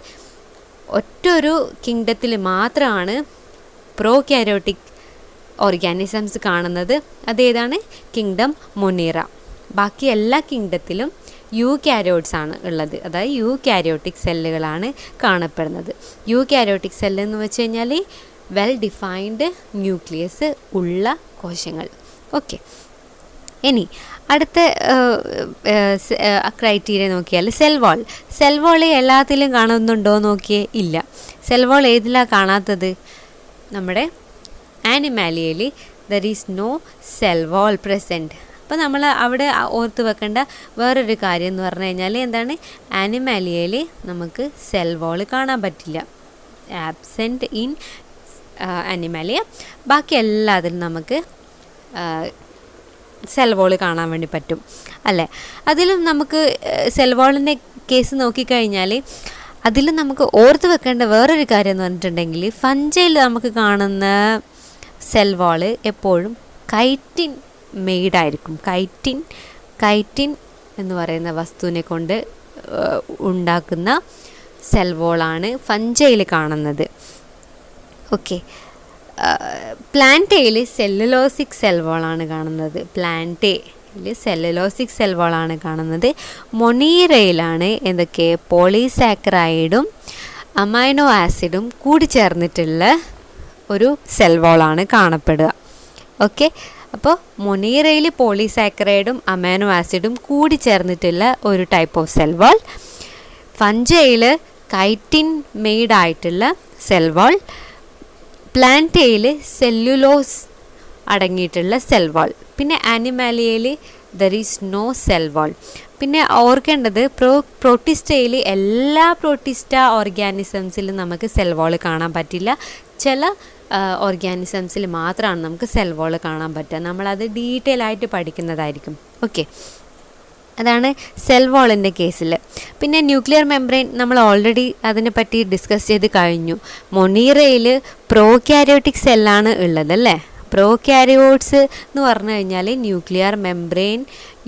ഒറ്റൊരു കിങ്ഡത്തിൽ മാത്രമാണ് പ്രോക്യാരിയോട്ടിക് ഓർഗാനിസംസ് കാണുന്നത്. അതേതാണ്? Kingdom Monera. ബാക്കി എല്ലാ കിങ്ഡത്തിലും യൂക്യാരിയോട്സ് ആണ് ഉള്ളത്. അതായത് യൂക്യാരിയോട്ടിക് സെല്ലുകളാണ് കാണപ്പെടുന്നത്. യൂക്യാരിയോട്ടിക് സെല്ല് എന്ന് വെച്ച് കഴിഞ്ഞാൽ വെൽ ഡിഫൈൻഡ് ന്യൂക്ലിയസ് ഉള്ള കോശങ്ങൾ. ഓക്കെ, ഇനി അടുത്ത ക്രൈറ്റീരിയ നോക്കിയാൽ സെൽ വാൾ എല്ലാത്തിലും കാണുന്നുണ്ടോ നോക്കിയേ ഇല്ല. സെൽ വാൾ ഏതിലാണ് കാണാത്തത്? നമ്മുടെ ആനിമാലിയയിൽ there is no cell wall present. അപ്പോൾ നമ്മൾ അവിടെ ഓർത്ത് വെക്കേണ്ട വേറൊരു കാര്യം എന്ന് പറഞ്ഞു കഴിഞ്ഞാൽ എന്താണ്? ആനിമാലിയയിൽ നമുക്ക് സെൽ വാൾ കാണാൻ പറ്റില്ല, ആബ്സെൻറ്റ് ഇൻ ആനിമാലിയ. ബാക്കി എല്ലാത്തിലും നമുക്ക് സെൽ വാൾ കാണാൻ വേണ്ടി പറ്റും അല്ലേ. അതിലും നമുക്ക് സെൽ വാളിൻ്റെ കേസ് നോക്കിക്കഴിഞ്ഞാൽ അതിലും നമുക്ക് ഓർത്ത് വെക്കേണ്ട വേറൊരു കാര്യം എന്ന് പറഞ്ഞിട്ടുണ്ടെങ്കിൽ, ഫഞ്ചയിൽ നമുക്ക് കാണുന്ന സെൽ വാൾ എപ്പോഴും കൈറ്റിൻ മെയ്ഡായിരിക്കും. കൈറ്റിൻ എന്ന് പറയുന്ന വസ്തുവിനെ കൊണ്ട് ഉണ്ടാക്കുന്ന സെൽ വാളാണ് ഫഞ്ചയിൽ കാണുന്നത്. ഓക്കെ, പ്ലാന്റയിൽ സെല്ലുലോസിക് സെൽ വാളാണ് കാണുന്നത്. സെല്ലുലോസിക് സെൽ വാളാണ് കാണുന്നത്. മൊണീറയിലാണ് എന്തൊക്കെ? പോളിസാക്കറൈഡും അമൈനോ ആസിഡും കൂടി ചേർന്നിട്ടുള്ള ഒരു സെൽ വാളാണ് കാണപ്പെടുക. ഓക്കെ, അപ്പോൾ മൊണീറയിൽ പോളിസാക്കറൈഡും അമൈനോ ആസിഡും കൂടി ചേർന്നിട്ടുള്ള ഒരു ടൈപ്പ് ഓഫ് സെൽ വാൾ. ഫഞ്ചയിൽ കൈറ്റിൻ മെയ്ഡായിട്ടുള്ള സെൽ വാൾ. പ്ലാന്റയിൽ സെല്ലുലോസ് അടങ്ങിയിട്ടുള്ള സെൽ വാൾ. പിന്നെ ആനിമാലിയയിൽ there is no cell wall. പിന്നെ ഓർക്കേണ്ടത് പ്രോട്ടിസ്റ്റയിൽ എല്ലാ പ്രോട്ടിസ്റ്റ ഓർഗാനിസംസിലും നമുക്ക് സെൽ വാൾ കാണാൻ പറ്റില്ല. ചില ഓർഗാനിസംസിൽ മാത്രമാണ് നമുക്ക് സെൽ വാൾ കാണാൻ പറ്റുക. നമ്മളത് ഡീറ്റെയിൽ ആയിട്ട് പഠിക്കുന്നതായിരിക്കും. ഓക്കെ, അതാണ് സെൽ വാളിൻ്റെ കേസിൽ. പിന്നെ ന്യൂക്ലിയർ മെംബ്രെയിൻ നമ്മൾ ഓൾറെഡി അതിനെപ്പറ്റി ഡിസ്കസ് ചെയ്ത് കഴിഞ്ഞു. മൊണീറയിൽ പ്രോക്യാരിയോട്ടിക് സെല്ലാണ് ഉള്ളത് അല്ലേ. പ്രോക്യാരിയോട്സ് എന്ന് പറഞ്ഞു കഴിഞ്ഞാൽ ന്യൂക്ലിയർ മെംബ്രെയിൻ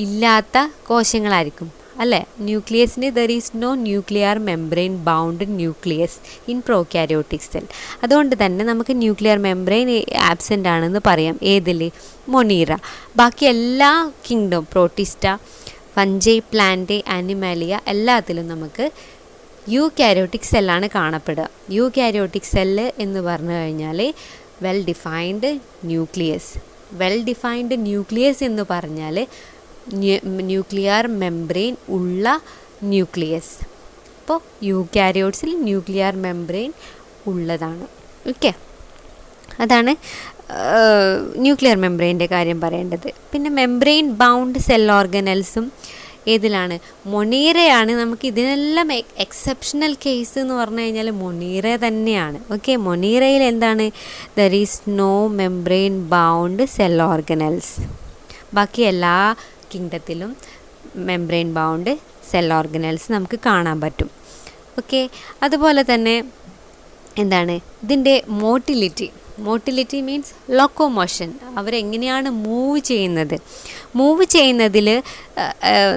ഇല്ലാത്ത കോശങ്ങളായിരിക്കും അല്ലേ. ന്യൂക്ലിയസിന് there is no nuclear membrane bound nucleus in prokaryotic cell. അതുകൊണ്ട് തന്നെ നമുക്ക് ന്യൂക്ലിയർ മെംബ്രെയിൻ ആബ്സെൻ്റ് ആണെന്ന് പറയാം. ഏതിൽ? മൊണീറ. ബാക്കി എല്ലാ kingdom protista, fungi, plant, Animalia എല്ലാത്തിലും നമുക്ക് യൂക്യാരിയോട്ടിക് സെല്ലാണ് കാണപ്പെടുക. യൂക്യാരിയോട്ടിക് സെല്ല് എന്ന് പറഞ്ഞു കഴിഞ്ഞാൽ വെൽ ഡിഫൈൻഡ് ന്യൂക്ലിയസ് എന്ന് പറഞ്ഞാൽ ന്യൂക്ലിയർ മെംബ്രെയിൻ ഉള്ള ന്യൂക്ലിയസ്. അപ്പോൾ യൂക്യാരിയോട്സിൽ ന്യൂക്ലിയർ മെംബ്രെയിൻ ഉള്ളതാണ്. ഓക്കെ, അതാണ് ന്യൂക്ലിയർ മെംബ്രെയിൻ്റെ കാര്യം പറയേണ്ടത്. പിന്നെ മെംബ്രെയിൻ ബൗണ്ട് സെൽ ഓർഗനൽസും ഏതിലാണ്? മൊണീറയാണ്. നമുക്ക് ഇതിനെല്ലാം എക്സെപ്ഷണൽ കേസ് എന്ന് പറഞ്ഞു കഴിഞ്ഞാൽ മൊണീറ തന്നെയാണ്. ഓക്കെ, മൊണീറയിൽ എന്താണ്? There is no membrane bound cell organelles. ബാക്കി എല്ലാ കിങ്ഡത്തിലും മെംബ്രെയിൻ ബൗണ്ട് സെൽ ഓർഗനൽസ് നമുക്ക് കാണാൻ പറ്റും. ഓക്കെ, അതുപോലെ തന്നെ എന്താണ് ഇതിൻ്റെ മോട്ടിലിറ്റി മീൻസ് ലോക്കോമോഷൻ. അവരെങ്ങനെയാണ് മൂവ് ചെയ്യുന്നതിൽ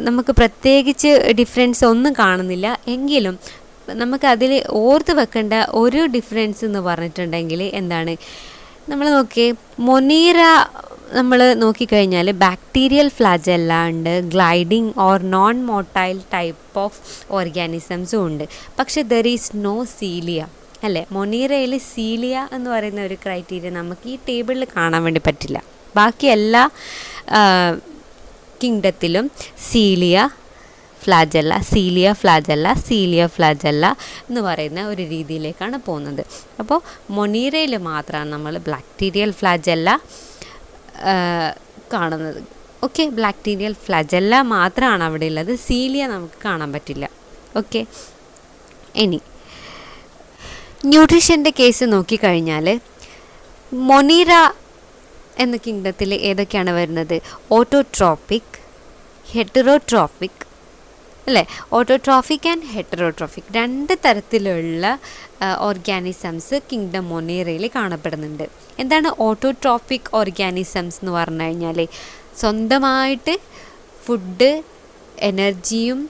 നമുക്ക് പ്രത്യേകിച്ച് ഡിഫറൻസ് ഒന്നും കാണുന്നില്ല. എങ്കിലും നമുക്കതിൽ ഓർത്ത് വെക്കേണ്ട ഒരു ഡിഫറൻസ് എന്ന് പറഞ്ഞിട്ടുണ്ടെങ്കിൽ എന്താണ്? നമ്മൾ നോക്കിയേ, മൊണീറ നമ്മൾ നോക്കിക്കഴിഞ്ഞാൽ ബാക്ടീരിയൽ ഫ്ലാജെല്ല ഉണ്ട്, gliding or non motile type of ഓർഗാനിസംസും ഉണ്ട്. പക്ഷെ ദർ ഈസ് നോ സീലിയ അല്ലേ? മൊണീറയിൽ സീലിയ എന്ന് പറയുന്ന ഒരു ക്രൈറ്റീരിയ നമുക്ക് ഈ ടേബിളിൽ കാണാൻ വേണ്ടി പറ്റില്ല. ബാക്കി എല്ലാ കിങ്ഡത്തിലും സീലിയ ഫ്ലാജെല്ല എന്ന് പറയുന്ന ഒരു രീതിയിലേക്കാണ് പോകുന്നത്. അപ്പോൾ മൊണീറയിൽ മാത്രമാണ് നമ്മൾ ബാക്ടീരിയൽ ഫ്ലാജെല്ല കാണുന്നത്. ഓക്കെ, ബാക്ടീരിയൽ ഫ്ലാജെല്ല മാത്രമാണ് അവിടെ ഉള്ളത്, സീലിയ നമുക്ക് കാണാൻ പറ്റില്ല. ഓക്കെ, ഇനി ന്യൂട്രീഷൻ്റെ കേസ് നോക്കിക്കഴിഞ്ഞാൽ മൊണീറ എന്ന കിങ്ഡത്തിൽ ഏതൊക്കെയാണ് വരുന്നത്? ഓട്ടോട്രോപ്പിക്, ഹെറ്ററോട്രോഫിക് അല്ലേ? ഓട്ടോട്രോഫിക് ആൻഡ് ഹെറ്ററോട്രോഫിക് 2 തരത്തിലുള്ള ഓർഗാനിസംസ് കിങ്ഡം മൊണീറയിൽ കാണപ്പെടുന്നുണ്ട്. എന്താണ് ഓട്ടോട്രോഫിക് ഓർഗാനിസംസ് എന്ന് പറഞ്ഞു കഴിഞ്ഞാൽ? സ്വന്തമായിട്ട് ഫുഡ്, എനർജിയും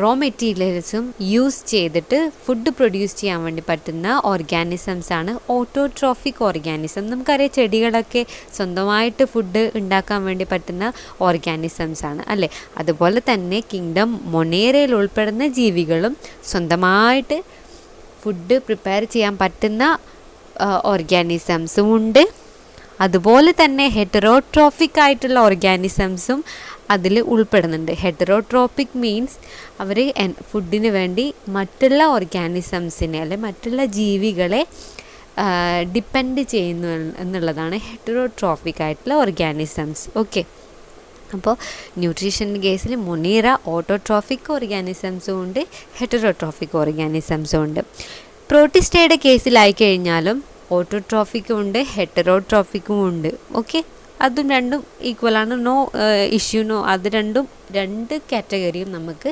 റോ മെറ്റീരിയൽസും യൂസ് ചെയ്തിട്ട് ഫുഡ് പ്രൊഡ്യൂസ് ചെയ്യാൻ വേണ്ടി പറ്റുന്ന ഓർഗാനിസംസാണ് ഓട്ടോട്രോഫിക് ഓർഗാനിസം. നമുക്കറിയാം ചെടികളൊക്കെ സ്വന്തമായിട്ട് ഫുഡ് ഉണ്ടാക്കാൻ വേണ്ടി പറ്റുന്ന ഓർഗാനിസംസാണ് അല്ലേ? അതുപോലെ തന്നെ കിങ്ഡം മൊണീറയിൽ ഉൾപ്പെടുന്ന ജീവികളും സ്വന്തമായിട്ട് ഫുഡ് പ്രിപ്പയർ ചെയ്യാൻ പറ്റുന്ന ഓർഗാനിസംസും ഉണ്ട്. അതുപോലെ തന്നെ ഹെറ്ററോട്രോഫിക് ആയിട്ടുള്ള ഓർഗാനിസംസും അതിൽ ഉൾപ്പെടുന്നുണ്ട്. ഹെറ്ററോട്രോപ്പിക് മീൻസ് അവർ ഫുഡിന് വേണ്ടി മറ്റുള്ള ഓർഗാനിസംസിനെ അല്ലെങ്കിൽ മറ്റുള്ള ജീവികളെ ഡിപ്പെൻഡ് ചെയ്യുന്നു എന്നുള്ളതാണ് ഹെറ്ററോട്രോഫിക് ആയിട്ടുള്ള ഓർഗാനിസംസ്. ഓക്കെ, അപ്പോൾ ന്യൂട്രീഷൻ്റെ കേസിൽ മൊണീറ ഓട്ടോട്രോഫിക് ഓർഗാനിസംസും ഉണ്ട്, ഹെറ്ററോട്രോഫിക് ഓർഗാനിസംസും ഉണ്ട്. പ്രോട്ടിസ്റ്റയുടെ കേസിലായി കഴിഞ്ഞാലും ഓട്ടോട്രോഫിക്കും ഉണ്ട്, ഹെറ്ററോട്രോഫിക്കും ഉണ്ട്. ഓക്കെ, അതും രണ്ടും ഈക്വലാണ്, നോ ഇഷ്യൂ, അത് രണ്ടും 2 കാറ്റഗറിയും നമുക്ക്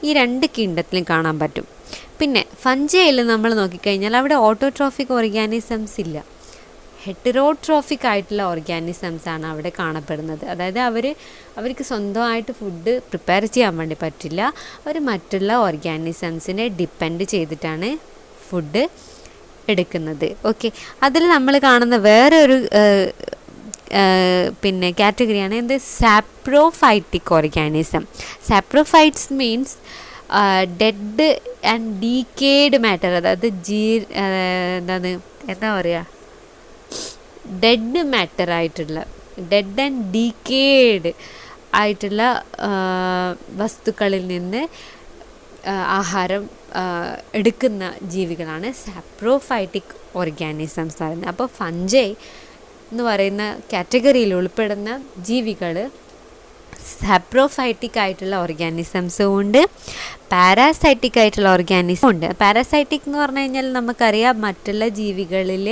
ഈ 2 കിങ്ഡത്തിലും കാണാൻ പറ്റും. പിന്നെ ഫഞ്ചയിൽ നമ്മൾ നോക്കിക്കഴിഞ്ഞാൽ അവിടെ ഓട്ടോട്രോഫിക് ഓർഗാനിസംസ് ഇല്ല, ഹെറ്ററോട്രോഫിക് ആയിട്ടുള്ള ഓർഗാനിസംസാണ് അവിടെ കാണപ്പെടുന്നത്. അതായത് അവർക്ക് സ്വന്തമായിട്ട് ഫുഡ് പ്രിപ്പയർ ചെയ്യാൻ വേണ്ടി പറ്റില്ല, അവർ മറ്റുള്ള ഓർഗാനിസംസിനെ ഡിപ്പെൻഡ് ചെയ്തിട്ടാണ് ഫുഡ് എടുക്കുന്നത്. ഓക്കെ, അതിൽ നമ്മൾ കാണുന്ന വേറൊരു പിന്നെ കാറ്റഗറിയാണ് എന്ത്? Saprophytic organism. Saprophytes means dead and decade matter, അതായത് എന്താ പറയുക, ഡെഡ് മാറ്റർ ആയിട്ടുള്ള, ഡെഡ് ആൻഡ് ഡീക്കേഡ് ആയിട്ടുള്ള വസ്തുക്കളിൽ നിന്ന് ആഹാരം എടുക്കുന്ന ജീവികളാണ് സാപ്രോഫൈറ്റിക് ഓർഗാനിസംസ് പറയുന്നത്. അപ്പോൾ ഫഞ്ചൈ എന്ന് പറയുന്ന കാറ്റഗറിയിൽ ഉൾപ്പെടുന്ന ജീവികൾ സാപ്രോഫൈറ്റിക് ആയിട്ടുള്ള ഓർഗാനിസംസും ഉണ്ട്, പാരാസൈറ്റിക് ആയിട്ടുള്ള ഓർഗാനിസം ഉണ്ട്. പാരാസൈറ്റിക് എന്ന് പറഞ്ഞു കഴിഞ്ഞാൽ നമുക്കറിയാം മറ്റുള്ള ജീവികളിൽ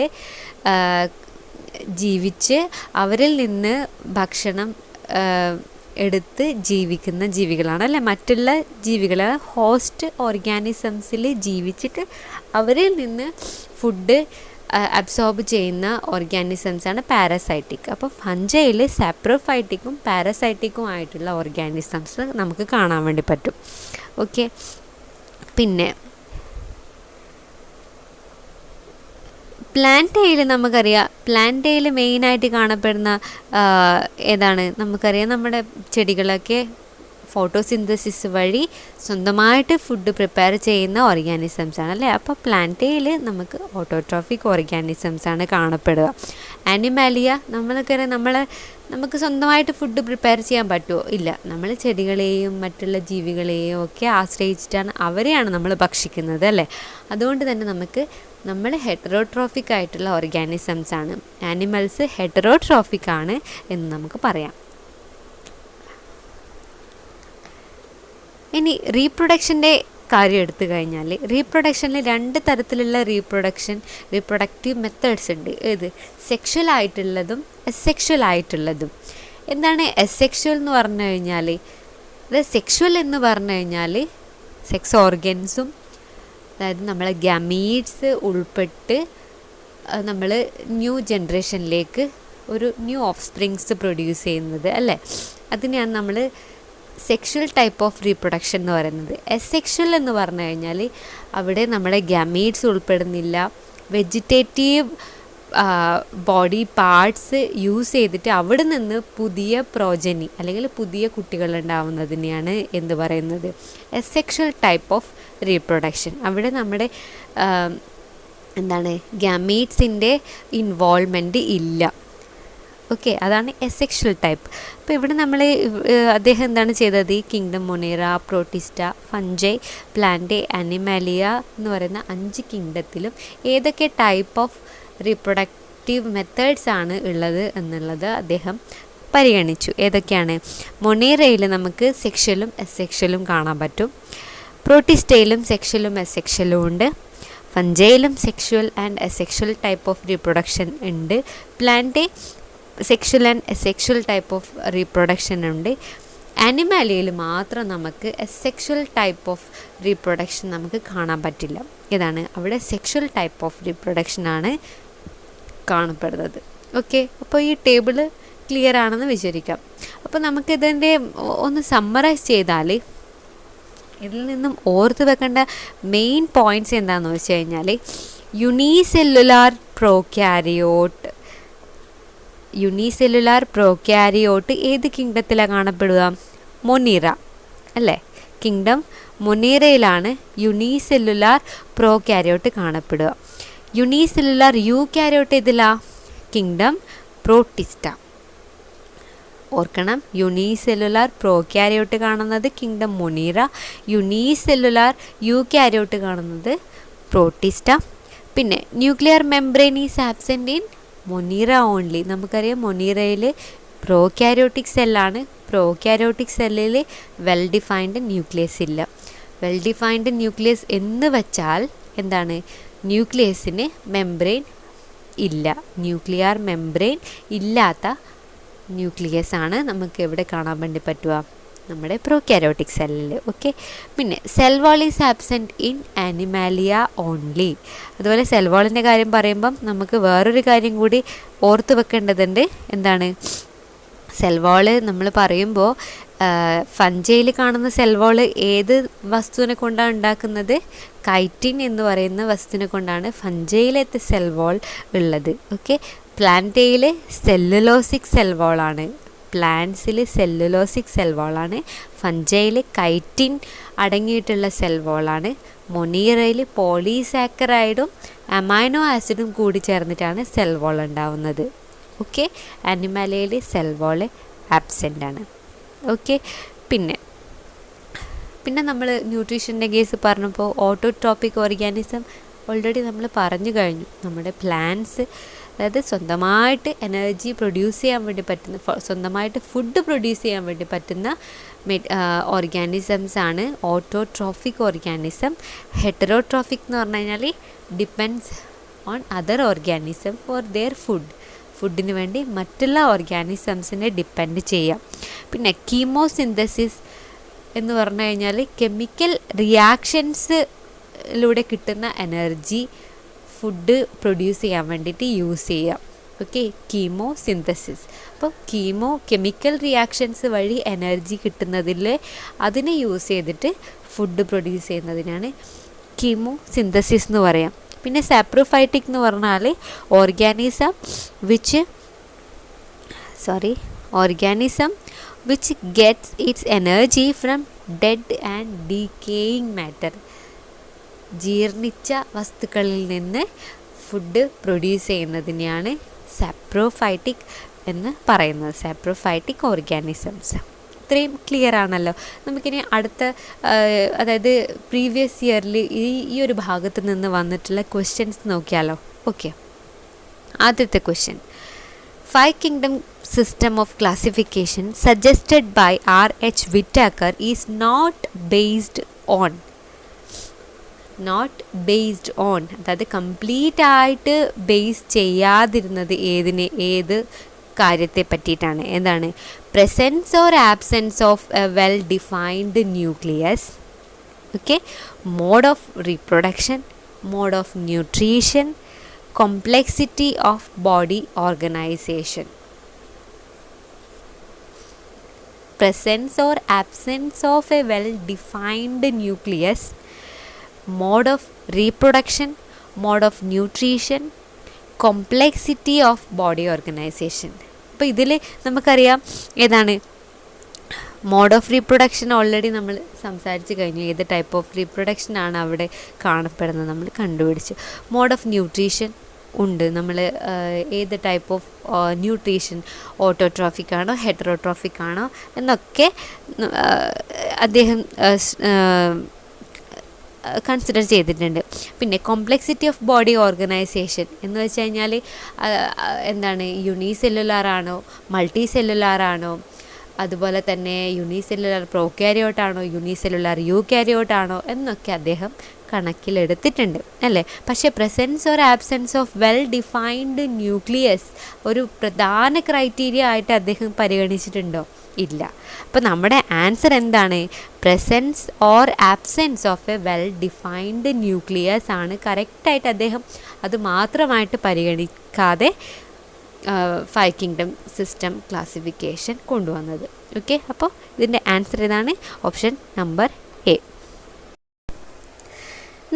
ജീവിച്ച് അവരിൽ നിന്ന് ഭക്ഷണം എടുത്ത് ജീവിക്കുന്ന ജീവികളാണ് അല്ലേ? മറ്റുള്ള ജീവികൾ ഹോസ്റ്റ് ഓർഗാനിസംസിൽ ജീവിച്ചിട്ട് അവരിൽ നിന്ന് ഫുഡ് അബ്സോർബ് ചെയ്യുന്ന ഓർഗാനിസംസാണ് പാരാസൈറ്റിക്. അപ്പോൾ ഫഞ്ചയിൽ സാപ്രോഫൈറ്റിക്കും പാരാസൈറ്റിക്കും ആയിട്ടുള്ള ഓർഗാനിസംസ് നമുക്ക് കാണാൻ വേണ്ടി പറ്റും. ഓക്കെ, പിന്നെ പ്ലാന്റയിൽ നമുക്കറിയാം, പ്ലാന്റയിൽ മെയിനായിട്ട് കാണപ്പെടുന്ന ഏതാണ്? നമുക്കറിയാം നമ്മുടെ ചെടികളൊക്കെ ഫോട്ടോസിന്തസിസ് വഴി സ്വന്തമായിട്ട് ഫുഡ് പ്രിപ്പയർ ചെയ്യുന്ന ഓർഗാനിസംസാണ് അല്ലേ? അപ്പോൾ പ്ലാന്റയിൽ നമുക്ക് ഓട്ടോട്രോഫിക് ഓർഗാനിസംസാണ് കാണപ്പെടുക. ആനിമാലിയ നമുക്ക് സ്വന്തമായിട്ട് ഫുഡ് പ്രിപ്പയർ ചെയ്യാൻ പറ്റുമോ? ഇല്ല. നമ്മൾ ചെടികളെയും മറ്റുള്ള ജീവികളെയും ഒക്കെ ആശ്രയിച്ചിട്ടാണ്, അവരെയാണ് നമ്മൾ ഭക്ഷിക്കുന്നത് അല്ലേ? അതുകൊണ്ട് തന്നെ നമ്മൾ ഹെറ്ററോട്രോഫിക് ആയിട്ടുള്ള ഓർഗാനിസംസാണ്. ആനിമൽസ് ഹെറ്ററോട്രോഫിക് ആണ് എന്ന് നമുക്ക് പറയാം. ഇനി റീപ്രൊഡക്ഷൻ്റെ കാര്യം എടുത്തു കഴിഞ്ഞാൽ റീപ്രൊഡക്ഷനിൽ 2 തരത്തിലുള്ള റീപ്രൊഡക്റ്റീവ് മെത്തേഡ്സ് ഉണ്ട്. ഏത്? സെക്ഷൽ ആയിട്ടുള്ളതും അസെക്ഷൽ ആയിട്ടുള്ളതും. എന്താണ് അസെക്ഷൽ എന്ന് പറഞ്ഞു കഴിഞ്ഞാൽ? അത് സെക്ഷൽ എന്ന് പറഞ്ഞു കഴിഞ്ഞാൽ സെക്സ് ഓർഗൻസും, അതായത് നമ്മളെ ഗമീറ്റ്സ് ഉൾപ്പെട്ട് നമ്മൾ ന്യൂ ജനറേഷനിലേക്ക് ഒരു ന്യൂ ഓഫ് സ്പ്രിങ്സ് പ്രൊഡ്യൂസ് ചെയ്യുന്നത് അല്ലേ, അതിനെയാണ് നമ്മൾ സെക്ഷൽ ടൈപ്പ് ഓഫ് റീപ്രൊഡക്ഷൻ എന്ന് പറയുന്നത്. അസെക്ഷൽ എന്ന് പറഞ്ഞു കഴിഞ്ഞാൽ അവിടെ നമ്മുടെ ഗമീറ്റ്സ് ഉൾപ്പെടുന്നില്ല, വെജിറ്റേറ്റീവ് ബോഡി പാർട്സ് യൂസ് ചെയ്തിട്ട് അവിടെ നിന്ന് പുതിയ പ്രോജനി അല്ലെങ്കിൽ പുതിയ കുട്ടികൾ ഉണ്ടാവുന്നതിനെയാണ് എന്ത് പറയുന്നത്? Asexual type of reproduction. അവിടെ നമ്മുടെ എന്താണ് ഗമീറ്റ്സിൻ്റെ ഇൻവോൾവ്മെൻറ്റ് ഇല്ല. ഓക്കെ, അതാണ് എസെക്ഷൽ ടൈപ്പ്. അപ്പോൾ ഇവിടെ നമ്മൾ അദ്ദേഹം എന്താണ് ചെയ്തത്? Kingdom Monera, protista, Fungi, Plantae, Animalia എന്ന് പറയുന്ന 5 കിങ്ഡത്തിലും ഏതൊക്കെ ടൈപ്പ് ഓഫ് റീപ്രൊഡക്റ്റീവ് മെത്തേഡ്സ് ആണ് ഉള്ളത് എന്നുള്ളത് അദ്ദേഹം പരിഗണിച്ചു. ഏതൊക്കെയാണ്? മൊണേറയിൽ നമുക്ക് സെക്ഷലും അസെക്ഷലും കാണാൻ പറ്റും. പ്രോട്ടിസ്റ്റയിലും സെക്ഷലും അസെക്ഷലും ഉണ്ട്. ഫഞ്ചയിലും sexual and asexual type of reproduction ഉണ്ട്. Plantae sexual and asexual type of reproduction ഉണ്ട്. അനിമാലിയയിൽ മാത്രം നമുക്ക് അസെക്ഷൽ ടൈപ്പ് ഓഫ് റീപ്രൊഡക്ഷൻ നമുക്ക് കാണാൻ പറ്റില്ല. ഇതാണ് അവിടെ സെക്ഷൽ ടൈപ്പ് ഓഫ് റീപ്രൊഡക്ഷനാണ് കാണപ്പെടുന്നത്. ഓക്കെ, അപ്പോൾ ഈ ടേബിൾ ക്ലിയർ ആണെന്ന് വിചാരിക്കാം. അപ്പോൾ നമുക്കിതിൻ്റെ ഒന്ന് സമ്മറൈസ് ചെയ്താൽ ഇതിൽ നിന്നും ഓർത്ത് വെക്കേണ്ട മെയിൻ പോയിൻറ്റ്സ് എന്താണെന്ന് വെച്ച് കഴിഞ്ഞാൽ യൂണിസെല്ലുലാർ പ്രോക്യാരിയോട്ട് ഏത് കിങ്ഡത്തിലാണ് കാണപ്പെടുക? മൊണീറ അല്ലേ? കിങ്ഡം മൊണീറയിലാണ് യൂണിസെല്ലുലാർ പ്രോക്യാരിയോട്ട് കാണപ്പെടുക. യൂണിസെല്ലുലാർ യൂക്യാരിയോട്ട് ഏതിലാ? Kingdom Protista. ഓർക്കണം, യൂണിസെല്ലുലാർ പ്രോക്യാരിയോട്ട് കാണുന്നത് കിങ്ഡം മൊണീറ, യൂണിസെല്ലുലാർ യൂക്യാരിയോട്ട് കാണുന്നത് പ്രോട്ടിസ്റ്റ. പിന്നെ nuclear membrane is absent in Monera only. നമുക്കറിയാം മൊണീറയിൽ പ്രോക്യാരിയോട്ടിക് സെല്ലാണ്. പ്രോക്യാരിയോട്ടിക് സെല്ലിൽ വെൽ ഡിഫൈൻഡ് ന്യൂക്ലിയസ് ഇല്ല. വെൽ ഡിഫൈൻഡ് ന്യൂക്ലിയസ് എന്ന് വച്ചാൽ എന്താണ്? ന്യൂക്ലിയസിന് മെംബ്രെയിൻ ഇല്ല. ന്യൂക്ലിയർ മെംബ്രെയിൻ ഇല്ലാത്ത ന്യൂക്ലിയസ് ആണ് നമുക്ക് എവിടെ കാണാൻ വേണ്ടി പറ്റുക? നമ്മുടെ പ്രോക്യാരിയോട്ടിക് സെല്ലിൽ. ഓക്കെ, പിന്നെ cell wall is absent in Animalia only. അതുപോലെ സെൽ വാളിൻ്റെ കാര്യം പറയുമ്പം നമുക്ക് വേറൊരു കാര്യം കൂടി ഓർത്ത് വെക്കേണ്ടതുണ്ട്. എന്താണ്? സെൽ വാള് നമ്മൾ പറയുമ്പോൾ ഫഞ്ചയിൽ കാണുന്ന സെൽ വാള് ഏത് വസ്തുവിനെ കൊണ്ടാണ് ഉണ്ടാക്കുന്നത്? കൈറ്റിൻ എന്ന് പറയുന്ന വസ്തുവിനെ കൊണ്ടാണ് ഫഞ്ചയിലത്തെ സെൽ വാൾ ഉള്ളത്. ഓക്കെ, പ്ലാന്റയിൽ സെല്ലുലോസിക് സെൽ വാളാണ്. പ്ലാന്റ്സിൽ സെല്ലുലോസിക് സെൽ വാളാണ്. ഫഞ്ചയിൽ കൈറ്റിൻ അടങ്ങിയിട്ടുള്ള സെൽ വാളാണ്. മൊണീറയിൽ പോളിസാക്കറൈഡും അമൈനോ ആസിഡും കൂടി ചേർന്നിട്ടാണ് സെൽ വാൾ ഉണ്ടാവുന്നത്. ഓക്കെ, അനിമാലിയയിൽ സെൽ വാൾ ആബ്സെൻ്റ് ആണ്. ഓക്കെ, പിന്നെ നമ്മൾ ന്യൂട്രീഷൻ്റെ കേസ് പറഞ്ഞപ്പോൾ ഓട്ടോട്രോപ്പിക് ഓർഗാനിസം ഓൾറെഡി നമ്മൾ പറഞ്ഞു കഴിഞ്ഞു. നമ്മുടെ പ്ലാന്റ്സ്, അതായത് സ്വന്തമായിട്ട് എനർജി പ്രൊഡ്യൂസ് ചെയ്യാൻ വേണ്ടി പറ്റുന്ന, സ്വന്തമായിട്ട് ഫുഡ് പ്രൊഡ്യൂസ് ചെയ്യാൻ വേണ്ടി പറ്റുന്ന ഓർഗാനിസംസ് ആണ് ഓട്ടോട്രോഫിക് ഓർഗാനിസം. ഹെറ്ററോട്രോഫിക് എന്ന് പറഞ്ഞു കഴിഞ്ഞാൽ depends on other organism for their ഫുഡിന് വേണ്ടി മറ്റുള്ള ഓർഗാനിസംസിനെ ഡിപ്പെൻഡ് ചെയ്യാം. പിന്നെ കീമോസിന്തസിസ് എന്ന് പറഞ്ഞു കഴിഞ്ഞാൽ കെമിക്കൽ റിയാക്ഷൻസിലൂടെ കിട്ടുന്ന എനർജി ഫുഡ് പ്രൊഡ്യൂസ് ചെയ്യാൻ വേണ്ടിയിട്ട് യൂസ് ചെയ്യാം. ഓക്കെ, കീമോസിന്തസിസ്. അപ്പോൾ കെമിക്കൽ റിയാക്ഷൻസ് വഴി എനർജി കിട്ടുന്നതിൽ അതിനെ യൂസ് ചെയ്തിട്ട് ഫുഡ് പ്രൊഡ്യൂസ് ചെയ്യുന്നതിനാണ് കീമോസിന്തസിസ് എന്ന് പറയാം. പിന്നെ സാപ്രോഫൈറ്റിക് എന്ന് പറഞ്ഞാൽ organism which gets its energy from dead and decaying matter. ജീർണിച്ച വസ്തുക്കളിൽ നിന്ന് ഫുഡ് പ്രൊഡ്യൂസ് ചെയ്യുന്നതിനെയാണ് സാപ്രോഫൈറ്റിക് എന്ന് പറയുന്നത്. Saprophytic organisms. ഇത്രയും ക്ലിയർ ആണല്ലോ. നമുക്കിനി അടുത്ത, അതായത് പ്രീവിയസ് ഇയറിൽ ഈ ഒരു ഭാഗത്ത് നിന്ന് വന്നിട്ടുള്ള ക്വസ്റ്റ്യൻസ് നോക്കിയാലോ. ഓക്കെ, ആദ്യത്തെ question, 5 kingdoms system of classification suggested by R.H. Whittaker is not based on അതായത് കംപ്ലീറ്റ് ആയിട്ട് ബേസ് ചെയ്യാതിരുന്നത് ഏത് കാര്യത്തെ പറ്റിയിട്ടാണ്? എന്താണ്? Presence or absence of a well defined nucleus, okay, mode of reproduction, mode of nutrition, complexity of body organisation. Presence or absence of a well-defined nucleus, mode of reproduction, mode of nutrition, complexity of body organization. അപ്പോൾ ഇതിൽ നമുക്കറിയാം ഏതാണ് mode of reproduction. Already നമ്മൾ സംസാരിച്ച് കഴിഞ്ഞു, ഏത് type of reproduction ആണ് അവിടെ കാണപ്പെടുന്നത് നമ്മൾ കണ്ടുപിടിച്ചു. മോഡ് ഓഫ് ന്യൂട്രീഷൻ ഉണ്ട്, നമ്മൾ ഏത് ടൈപ്പ് ഓഫ് ന്യൂട്രീഷൻ, ഓട്ടോട്രോഫിക് ആണോ ഹെറ്ററോട്രോഫിക് ആണോ എന്നൊക്കെ അദ്ദേഹം കൺസിഡർ ചെയ്തിട്ടുണ്ട്. പിന്നെ കോംപ്ലെക്സിറ്റി ഓഫ് ബോഡി ഓർഗനൈസേഷൻ എന്ന് വെച്ച് കഴിഞ്ഞാൽ എന്താണ്, യൂണിസെല്ലുലാർ ആണോ മൾട്ടി സെല്ലുലാർ ആണോ, അതുപോലെ തന്നെ യൂണിസെല്ലുലാർ പ്രോകാരിയോട്ടാണോ യൂണിസെല്ലുലാർ യൂകാരിയോട്ടാണോ എന്നൊക്കെ അദ്ദേഹം കണക്കിലെടുത്തിട്ടുണ്ട് അല്ലേ. പക്ഷേ presence or absence of well defined nucleus ഒരു പ്രധാന ക്രൈറ്റീരിയ ആയിട്ട് അദ്ദേഹം പരിഗണിച്ചിട്ടുണ്ടോ? ഇല്ല. അപ്പോൾ നമ്മുടെ ആൻസർ എന്താണ്? Presence or absence of a well defined nucleus ആണ് കറക്റ്റായിട്ട് അദ്ദേഹം അത് മാത്രമായിട്ട് പരിഗണിക്കാതെ 5 കിങ്ഡം സിസ്റ്റം ക്ലാസിഫിക്കേഷൻ കൊണ്ടുവന്നത്. ഓക്കെ, അപ്പോൾ ഇതിൻ്റെ ആൻസർ ഏതാണ്? Option number A.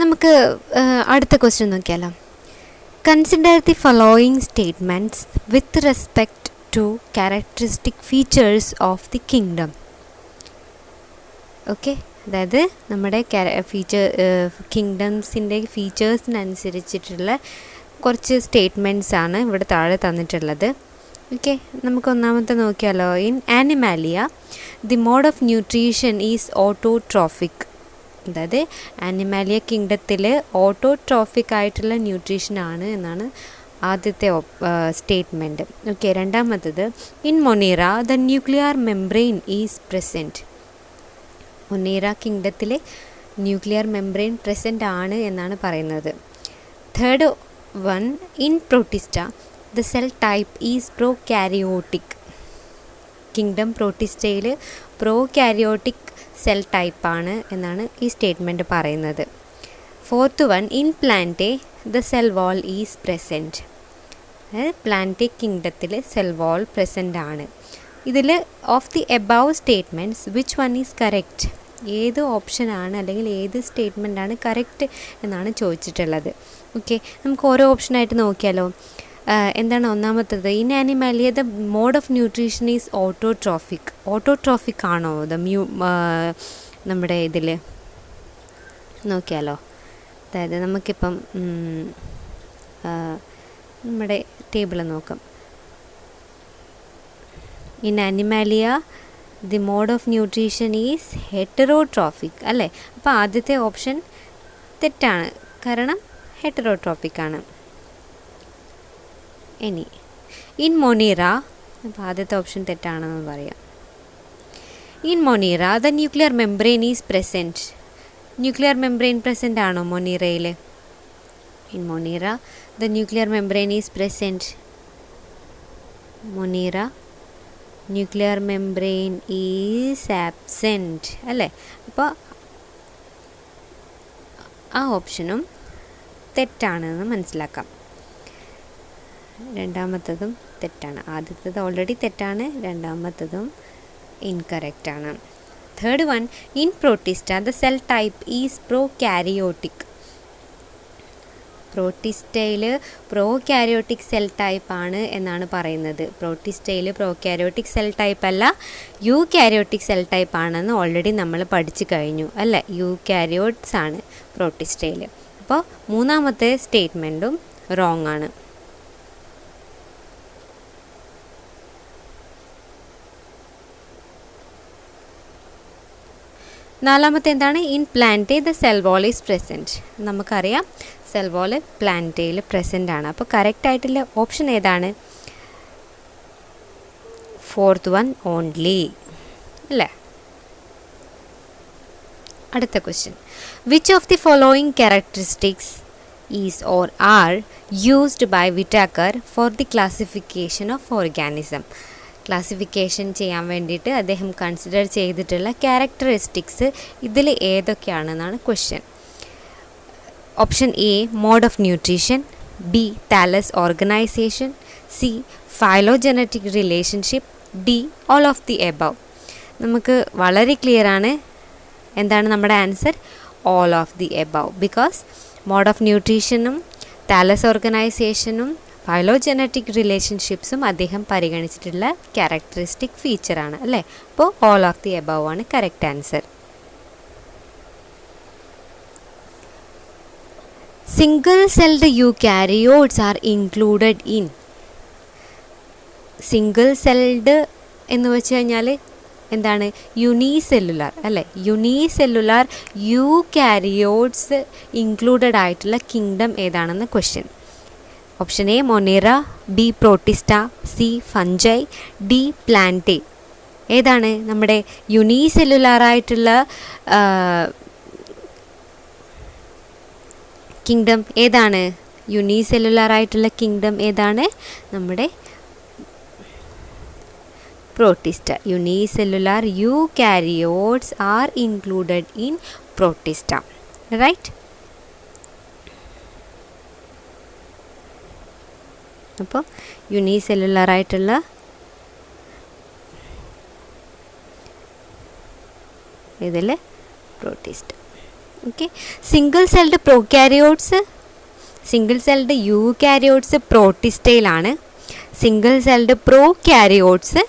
നമുക്ക് അടുത്ത ക്വസ്റ്റ്യൻ നോക്കിയാലോ. Consider the following statements with respect to characteristic features of the kingdom. Okay, അതായത് നമ്മുടെ കിങ്ഡംസിൻ്റെ ഫീച്ചേഴ്സിനനുസരിച്ചിട്ടുള്ള കുറച്ച് സ്റ്റേറ്റ്മെൻറ്റ്സ് ആണ് ഇവിടെ താഴെ തന്നിട്ടുള്ളത്. ഓക്കെ, നമുക്ക് ഒന്നാമത്തെ നോക്കിയാലോ. In Animalia the mode of nutrition is autotrophic. അതായത് ആനിമാലിയ കിങ്ഡത്തിൽ ഓട്ടോട്രോഫിക് ആയിട്ടുള്ള ന്യൂട്രീഷനാണ് എന്നാണ് ആദ്യത്തെ സ്റ്റേറ്റ്മെൻറ്റ്. ഓക്കെ, രണ്ടാമത്തത് in Monera the nuclear membrane is present. Monera കിങ്ഡത്തിൽ ന്യൂക്ലിയർ മെംബ്രെയിൻ പ്രസൻ്റ് ആണ് എന്നാണ് പറയുന്നത്. Third one in Protista the cell type is prokaryotic. Kingdom പ്രോട്ടിസ്റ്റയിൽ പ്രോകാരിയോട്ടിക് സെൽ ടൈപ്പാണ് എന്നാണ് ഈ സ്റ്റേറ്റ്മെൻറ്റ് പറയുന്നത്. Fourth one in Plantae the cell wall is present. Plantae കിങ്ഡത്തിൽ സെൽ വാൾ പ്രസൻ്റ് ആണ്. ഇതിൽ of the above statements which one is correct? ഏത് ഓപ്ഷനാണ് അല്ലെങ്കിൽ ഏത് സ്റ്റേറ്റ്മെൻറ്റാണ് കറക്റ്റ് എന്നാണ് ചോദിച്ചിട്ടുള്ളത്. ഓക്കെ, നമുക്ക് ഓരോ ഓപ്ഷനായിട്ട് നോക്കിയാലോ. എന്താണ് ഒന്നാമത്തത്? In Animalia the mode of nutrition is autotrophic. Autotrophic ആണോ നമ്മുടെ ഇതിൽ നോക്കിയാലോ. അതായത് നമുക്കിപ്പം നമ്മുടെ ടേബിൾ നോക്കാം. In Animalia the mode of nutrition is heterotrophic അല്ലേ. അപ്പോൾ ആദ്യത്തെ ഓപ്ഷൻ തെറ്റാണ്, കാരണം ഹെറ്ററോട്രോഫിക് ആണ്. ഇനി ഇൻ മൊനീറ, അപ്പോൾ ആദ്യത്തെ ഓപ്ഷൻ തെറ്റാണെന്ന് പറയാം. In Monera the nuclear membrane is present. Nuclear membrane present ആണോ മൊനീറയിൽ? In Monera the nuclear membrane is present. Monera nuclear membrane is absent അല്ലേ. അപ്പോൾ ആ ഓപ്ഷനും തെറ്റാണെന്ന് മനസ്സിലാക്കാം. രണ്ടാമത്തതും തെറ്റാണ്. ആദ്യത്തത് ഓൾറെഡി തെറ്റാണ്, രണ്ടാമത്തതും ഇൻകറക്റ്റ് ആണ്. Third one in Protista the cell type is prokaryotic. പ്രോട്ടിസ്റ്റയിൽ പ്രോകാരിയോട്ടിക് സെൽ ടൈപ്പ് ആണ് എന്നാണ് പറയുന്നത്. പ്രോട്ടിസ്റ്റയിൽ പ്രോകാരിയോട്ടിക് സെൽ ടൈപ്പ് അല്ല, യൂകാരിയോട്ടിക് സെൽ ടൈപ്പ് ആണെന്ന് ഓൾറെഡി നമ്മൾ പഠിച്ചു കഴിഞ്ഞു അല്ലേ. യൂകാരിയോട്ട്സ് ആണ് പ്രോട്ടിസ്റ്റയിൽ. അപ്പോൾ മൂന്നാമത്തെ സ്റ്റേറ്റ്മെൻറ്റും റോങ് ആണ്. നാലാമത്തെ എന്താണ്? In Plantae the cell wall is present. നമുക്കറിയാം സെൽ വാൾ പ്ലാന്റയിൽ പ്രസൻ്റ് ആണ്. അപ്പോൾ കറക്റ്റ് ആയിട്ടുള്ള ഓപ്ഷൻ ഏതാണ്? ഫോർത്ത് വൺ ഓൺലി അല്ലേ? അടുത്ത question, which of the following characteristics is or are used by Whittaker for the classification of organism? Classification ചെയ്യാൻ വേണ്ടിയിട്ട് അദ്ദേഹം കൺസിഡർ ചെയ്തിട്ടുള്ള ക്യാരക്ടറിസ്റ്റിക്സ് ഇതിൽ ഏതൊക്കെയാണെന്നാണ് question. Option A mode of nutrition, B thallus organization, C phylogenetic relationship, D all of the above. നമുക്ക് വളരെ clear ആണ് എന്താണ് നമ്മുടെ answer, all of the above. Because mode of ന്യൂട്രീഷനും താലസ് ഓർഗനൈസേഷനും ഫൈലോജനറ്റിക് റിലേഷൻഷിപ്സും അദ്ദേഹം പരിഗണിച്ചിട്ടുള്ള ക്യാരക്ടറിസ്റ്റിക് ഫീച്ചറാണ് അല്ലേ? അപ്പോൾ ഓൾ ഓഫ് ദി എബവ് ആണ് correct answer. Single celled eukaryotes are included in. Single celled എന്ന് വെച്ച് കഴിഞ്ഞാൽ എന്താണ്? യൂണിസെല്ലുലാർ അല്ലേ? യൂണിസെല്ലുലാർ യൂകാരിയോട്സ് ഇൻക്ലൂഡഡ് ആയിട്ടുള്ള കിങ്ഡം ഏതാണെന്ന് question. Option A മൊനേറ, B protista, C fungi, D Plantae. ഏതാണ് നമ്മുടെ യൂണിസെല്ലുലാറായിട്ടുള്ള കിങ്ഡം? ഏതാണ് യൂണിസെല്ലുലാറായിട്ടുള്ള കിങ്ഡം? ഏതാണ്? നമ്മുടെ Protista. Unicellular eukaryotes are included in Protista. Right? അപ്പോൾ യൂണിസെല്ലുലാർ ആയിട്ടുള്ള ഇതിൽ Protista. Okay, single celled prokaryotes, single celled eukaryotes പ്രോട്ടിസ്റ്റയിലാണ്. Single celled prokaryotes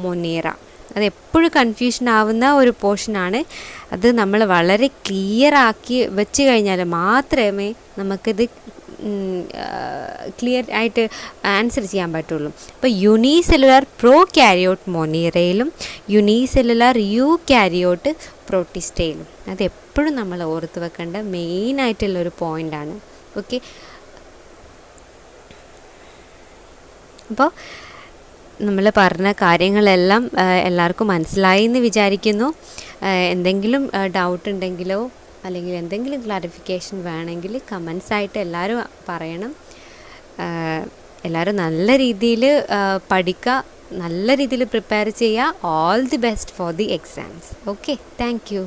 Monera. അത് എപ്പോഴും കൺഫ്യൂഷൻ ആവുന്ന ഒരു പോർഷനാണ്. അത് നമ്മൾ വളരെ ക്ലിയർ ആക്കി വെച്ച് കഴിഞ്ഞാൽ മാത്രമേ നമുക്കിത് ക്ലിയർ ആയിട്ട് ആൻസർ ചെയ്യാൻ പറ്റുള്ളൂ. അപ്പോൾ യൂണിസെല്ലുലാർ പ്രോകാരിയോട്ട് മൊനേറയിലും യൂണിസെല്ലുലാർ യൂകാരിയോട്ട് പ്രോട്ടിസ്റ്റയിലും. അത് എപ്പോഴും നമ്മൾ ഓർത്ത് വെക്കേണ്ട മെയിനായിട്ടുള്ളൊരു പോയിൻ്റാണ്. ഓക്കെ, അപ്പോൾ നമ്മൾ പറഞ്ഞ കാര്യങ്ങളെല്ലാം എല്ലാവർക്കും മനസ്സിലായി എന്ന് വിചാരിക്കുന്നു. എന്തെങ്കിലും ഡൗട്ട് ഉണ്ടെങ്കിലോ അല്ലെങ്കിൽ എന്തെങ്കിലും ക്ലാരിഫിക്കേഷൻ വേണമെങ്കിൽ കമൻസ് ആയിട്ട് എല്ലാവരും പറയണം. എല്ലാവരും നല്ല രീതിയിൽ പഠിക്കുക, നല്ല രീതിയിൽ പ്രിപ്പയർ ചെയ്യുക. All the best for the exams. Okay, thank you.